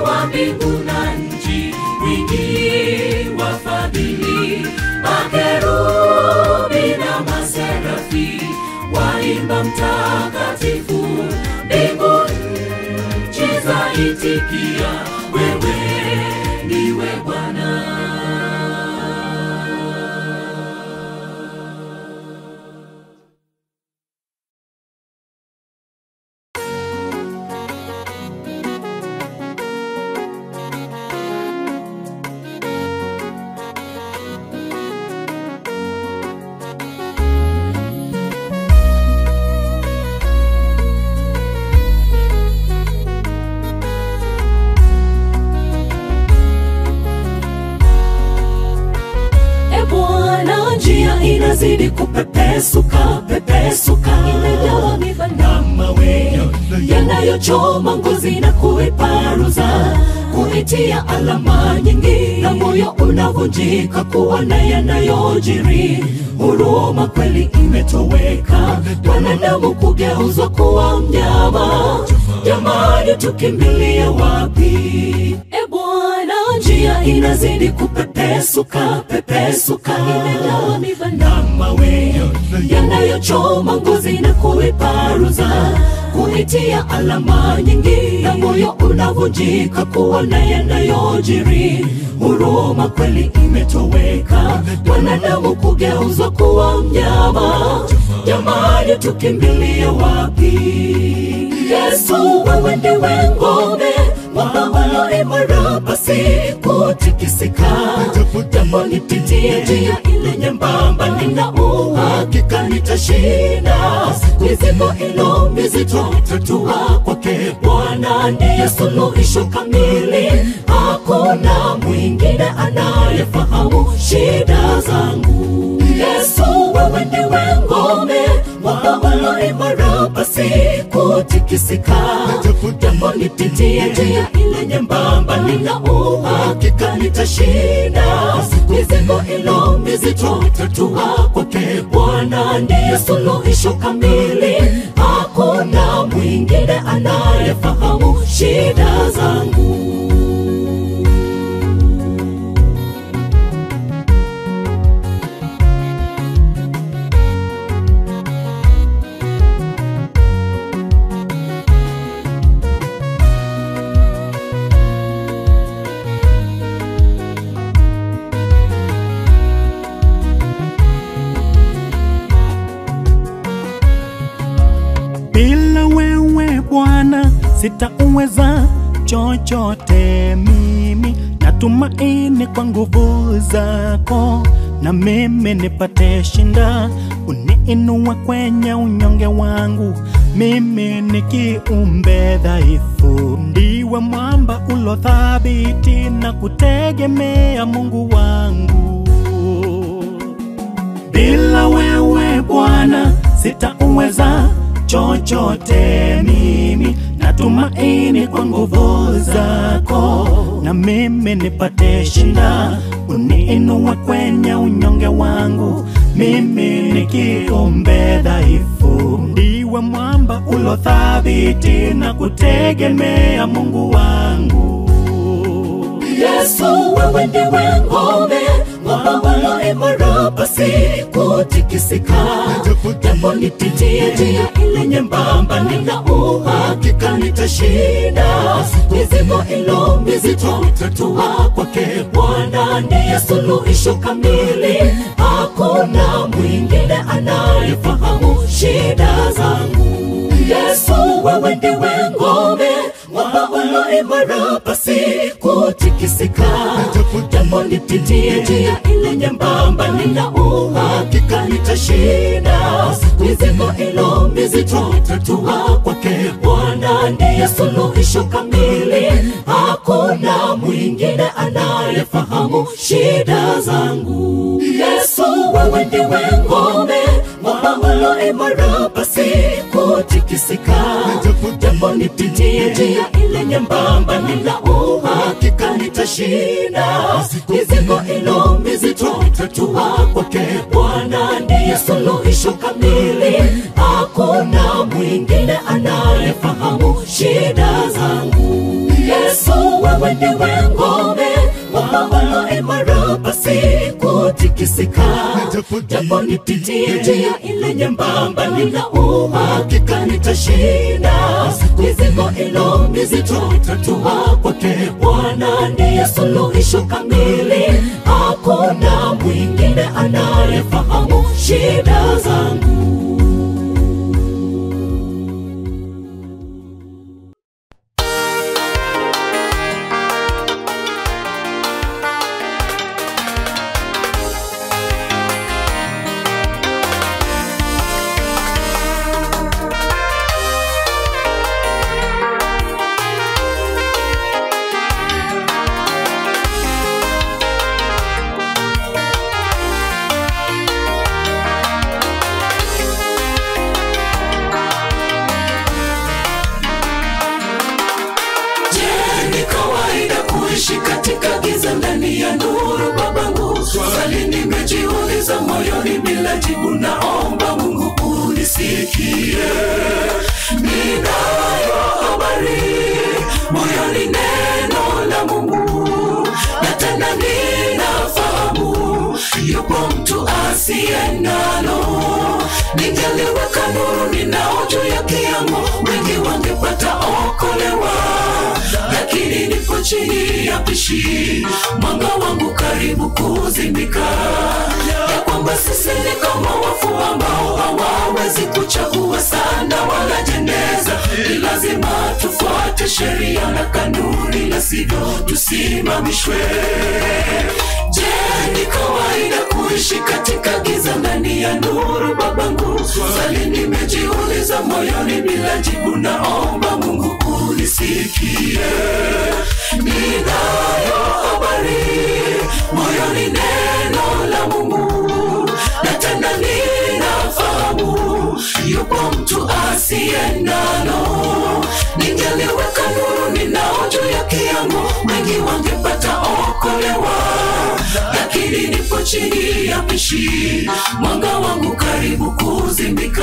wa mbingu na nchi, mwingi wa fadhili, makerubi na maserafi waimba mtakatifu. Mbingu nchi zaitikia, wewe ndiwe Bwana. Inazidi kupepesuka, pepesuka, imejawa miba na mawe yanayochoma ngozi na kuiparuza, kuitia alama nyingi, na moyo unavunjika kuona yanayojiri. Huruma kweli imetoweka, wanadamu kugeuzwa kuwa mnyama. Jamani, tukimbilie wapi? Bwana, njia inazidi kupepesuka, pepesuka, imejawa miba na mawe yanayochoma ngozi na kuiparuza, kuitia alama nyingi, na moyo unavunjika kuona yanayojiri. Huruma kweli imetoweka, wanadamu kugeuzwa kuwa mnyama. Jamani, tukimbilie wapi? Yesu, wewe ndiwe ngome, mwamba ulio imara pasi kutikisika. Japo nipitie njia ile nyembamba, nina uhakika nitashinda. Mizigo ilo mizito tatua kwake Bwana, ndiye suluhisho kamili. Hakuna mwingine anayefahamu shida zangu. Yesu, wewe ndiwe ngome, mwamba ulio imara pasi kutikisika. Japo nipitie njia ile nyembamba, nina uhakika nitashinda. Mizigo ilo mizito tatua kwake Bwana, ndiye suluhisho kamili. Hakuna mwingine anayefahamu shida zangu. Bila wewe Bwana sitaweza chochote mimi. Natumaini kwa nguvu zako, na mimi nipate shinda. Uniinua kwenye unyonge wangu, mimi ni kiumbe dhaifu. Ndiwe mwamba ulo thabiti, na kutegemea Mungu wangu. Bila wewe Bwana sitaweza chochote mimi. Natumaini kwa nguvu zako, na mimi nipate shinda. Uniinua kwenye unyonge wangu, mimi ni kiumbe dhaifu. Ndiwe mwamba ulo thabiti, na kutegemea Mungu wangu. Yesu, wewe ndiwe ngome, mwamba ulio imara pasi kutikisika. Japo nipitie njia ile nyembamba, nina uhakika nitashinda. Mizigo ilo mizito tatua kwake Bwana, ndiye suluhisho kamili. Hakuna mwingine anayefahamu shida zangu. Yesu, wewe ndiwe ngome, mwamba ulio imara pasi kutikisika. Japo nipitie njia ile nyembamba, nina uhakika nitashinda. Mizigo ilo mizito tatua kwake Bwana, ndiye suluhisho kamili. Hakuna mwingine anayefahamu shida zangu. Yesu, wewe ndiwe ngome, mwamba ulio imara pasi kutikisika. Japo nipitie njia ile nyembamba, nina uhakika nitashinda. Mizigo ilo mizito tatua kwake Bwana, ndiye suluhisho kamili. mwingine anayefahamu shida zangu. Yesu, wewe ndiwe ngome, mwamba imara pasi kutikisika. Japo nipitie njia ile nyembamba, nina uhakika nitashinda. Mizigo ilo mizito tatua kwake Bwana, ndiye suluhisho kamili. Hakuna mwingine anayefahamu shida zangu. Katika giza ndani ya nuru babangu, swali nimejiuliza moyoni bila jibu, naomba Mungu unisikie. Ninayo habari moyoni, neno la Mungu, na tena ninafahamu yupo mtu asiye nalo. Ningeliweka nuru ninao juu ya kiango, wengi wangepata okolewa, lakini nipo chini ya pishi, mwanga wangu karibu kuzimika. Ya kwamba sisi ni kama wafu ambao hawawezi kuchagua sana wala jeneza. Ni lazima tufuate sheria na kanuni, la sivyo tusimamishwe. Je, ni kawaida kuishi katika giza ndani ya nuru babangu? Swali nimejiuliza moyoni bila jibu, naomba Mungu unisikie. Ninayo habari moyoni, neno la Mungu, na tena ninafahamu yupo mtu asiye nalo. Ningeliweka nuru ninao juu ya kiango, wengi wangepata okolewa, lakini nipo chini ya pishi, mwanga wangu karibu kuzimika.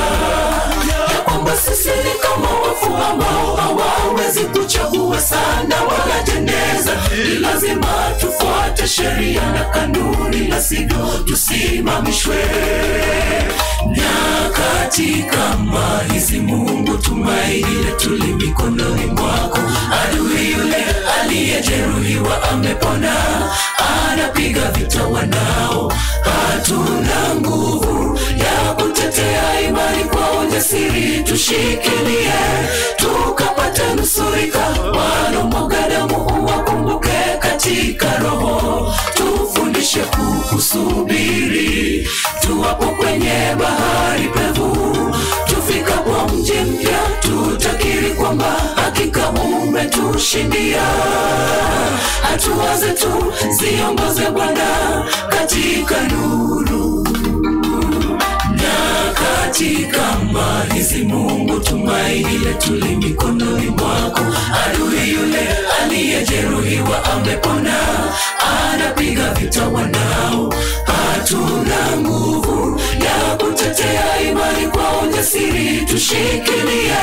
Ya kwamba sisi ni kama wafu ambao hawawezi kuchagua sana wala jeneza. Ni lazima tufuate sheria na kanuni, la sivyo tusimamishwe. Nyakati kama hizi Mungu, tumaini letu li mikononi mwako. Adui yule aliyejeruhiwa amepona, anapiga vita wanao. Hatuna nguvu ya kutetea imani, kwa ujasiri tushikilie, tukapata nusurika. Walomwaga damu uwakumbuke katika roho, tufundishe kukusubiri. Tuwapo kwenye bahari pevu, tufika kwa mji mpya, tutakiri kwamba hakika umetushindia. Hatua zetu ziongoze Bwana katika nuru. Nyakati kama hizi Mungu, tumaini letu li mikononi mwako. Adui yule aliyejeruhiwa amepona, anapiga vita wanao. Hatuna nguvu ya kutetea imani, kwa ujasiri tushikilie,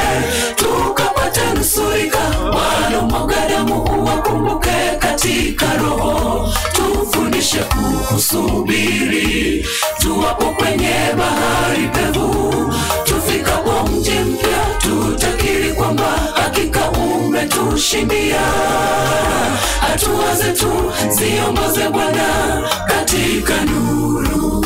tukapata nusurika. Walomwaga damu uwakumbuke katika roho, tufundishe kukusubiri. Tuwapo kwenye bahari pevu, tufika kwa mji mpya, tutakiri kwamba hakika umetushindia. Hatua zetu ziongoze Bwana katika nuru.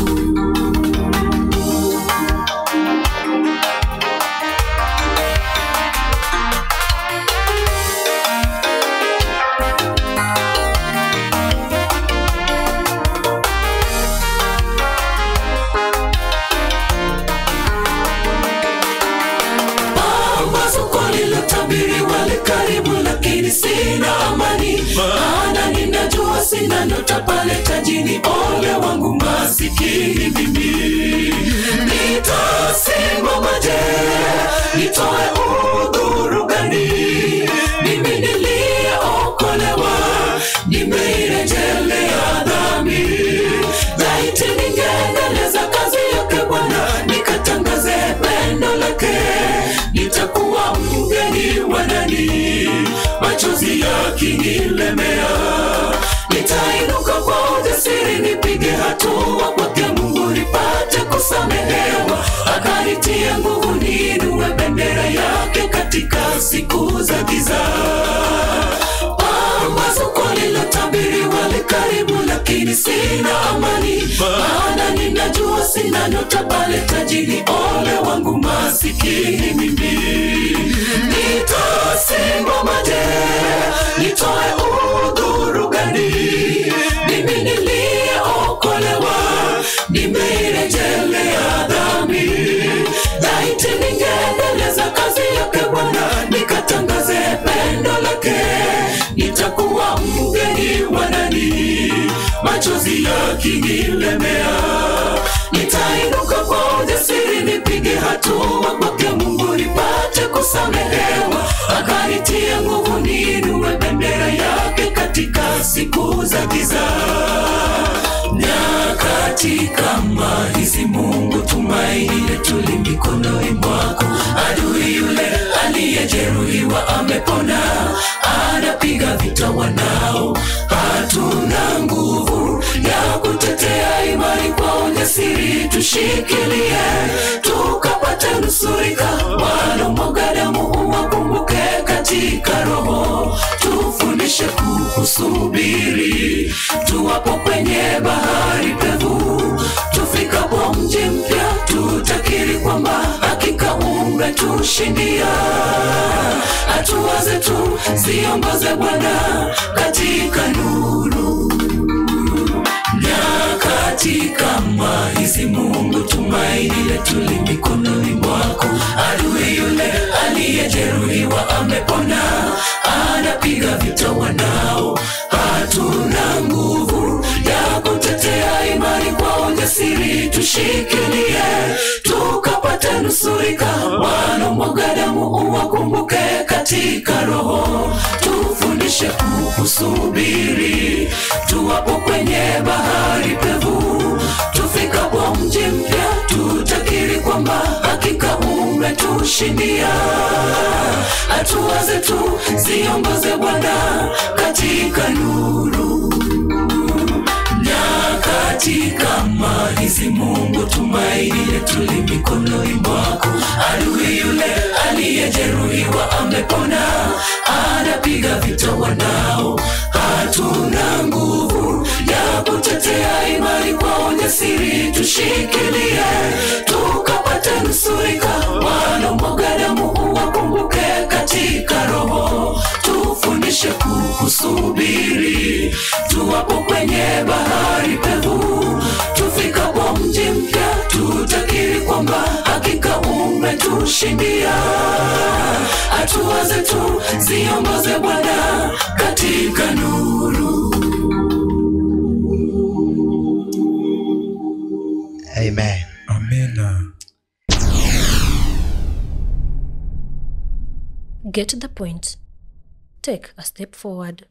Sina amani, maana ninajua sina ndoto pale tajini. Ole wangu masikini mimi, nitasimama je? Nitoe udhuru gani? Mimi niliyeokolewa, nimeirejelea dhambi. Laiti ningeendeleza kazi yake Bwana, nikatangaze pendo lake. kinilemea. Nitainuka kwa ujasiri nipige hatua kwake Mungu nipate kusamehewa. Akanitia nguvu niinue bendera yake katika siku za giza. Pambazuko lilotabiriwa likaribu, lakini sina amani, maana ninajua sina nyota pale tajini. Ole wangu masikini mimi. Nitasimamaje, nitoe udhuru gani? Mimi niliyeokolewa, nimerejelea dhambi. Laiti ningeendeleza kazi yake Bwana, nikatangaze pendo lake. Nitakuwa mgeni wa nani, machozi yakinilemea. Nitainuka kwa ujasiri nipige hatua kwake Mungu nipate kusamehewa. Akanitia nguvu niinue bendera yake katika siku za giza. Nyakati kama hizi Mungu tumaini letu li mikononi mwako. Adui yule aliyejeruhiwa amepona, anapiga vita wanao. Hatuna nguvu ya kutetea imani, kwa ujasiri tushikilie tukapate nusurika. Wanaomwaga damu uwakumbuke katika roho. Tufundishe kukusubiri tuwapo kwenye bahari pevu. Tufikapo mji mpya tutakiri kwamba hakika umetushindia. Hatua zetu ziongoze Bwana katika nuru. Nyakati kama hizi Mungu tumaini letu li mikononi mwako. Adui yule aliyejeruhiwa amepona, anapiga vita wanao. Hatuna nguvu ya kutetea imani, kwa ujasiri tushikilie tukapate nusurika. Wanaomwaga damu uwakumbuke katika roho. Tufundishe kukusubiri tuwapo kwenye bahari pevu. Tufikapo mji mpya tutakiri kwamba hakika umetushindia. Hatua zetu ziongoze Bwana katika nuru. Nyakati kama hizi Mungu tumaini letu li mikononi mwako. Adui yule aliyejeruhiwa amepona, anapiga vita wanao. Hatuna nguvu ya kutetea imani, kwa ujasiri tushikilie tukapate nusurika. Wanaomwaga damu uwakumbuke katika roho. Tufundishe kukusubiri tuwapo kwenye bahari pevu. Tufikapo mji mpya tutakiri kwamba hakika umetushindia. Hatua zetu ziongoze Bwana katika nuru. Amen. Amen. Get the point. Take a step forward.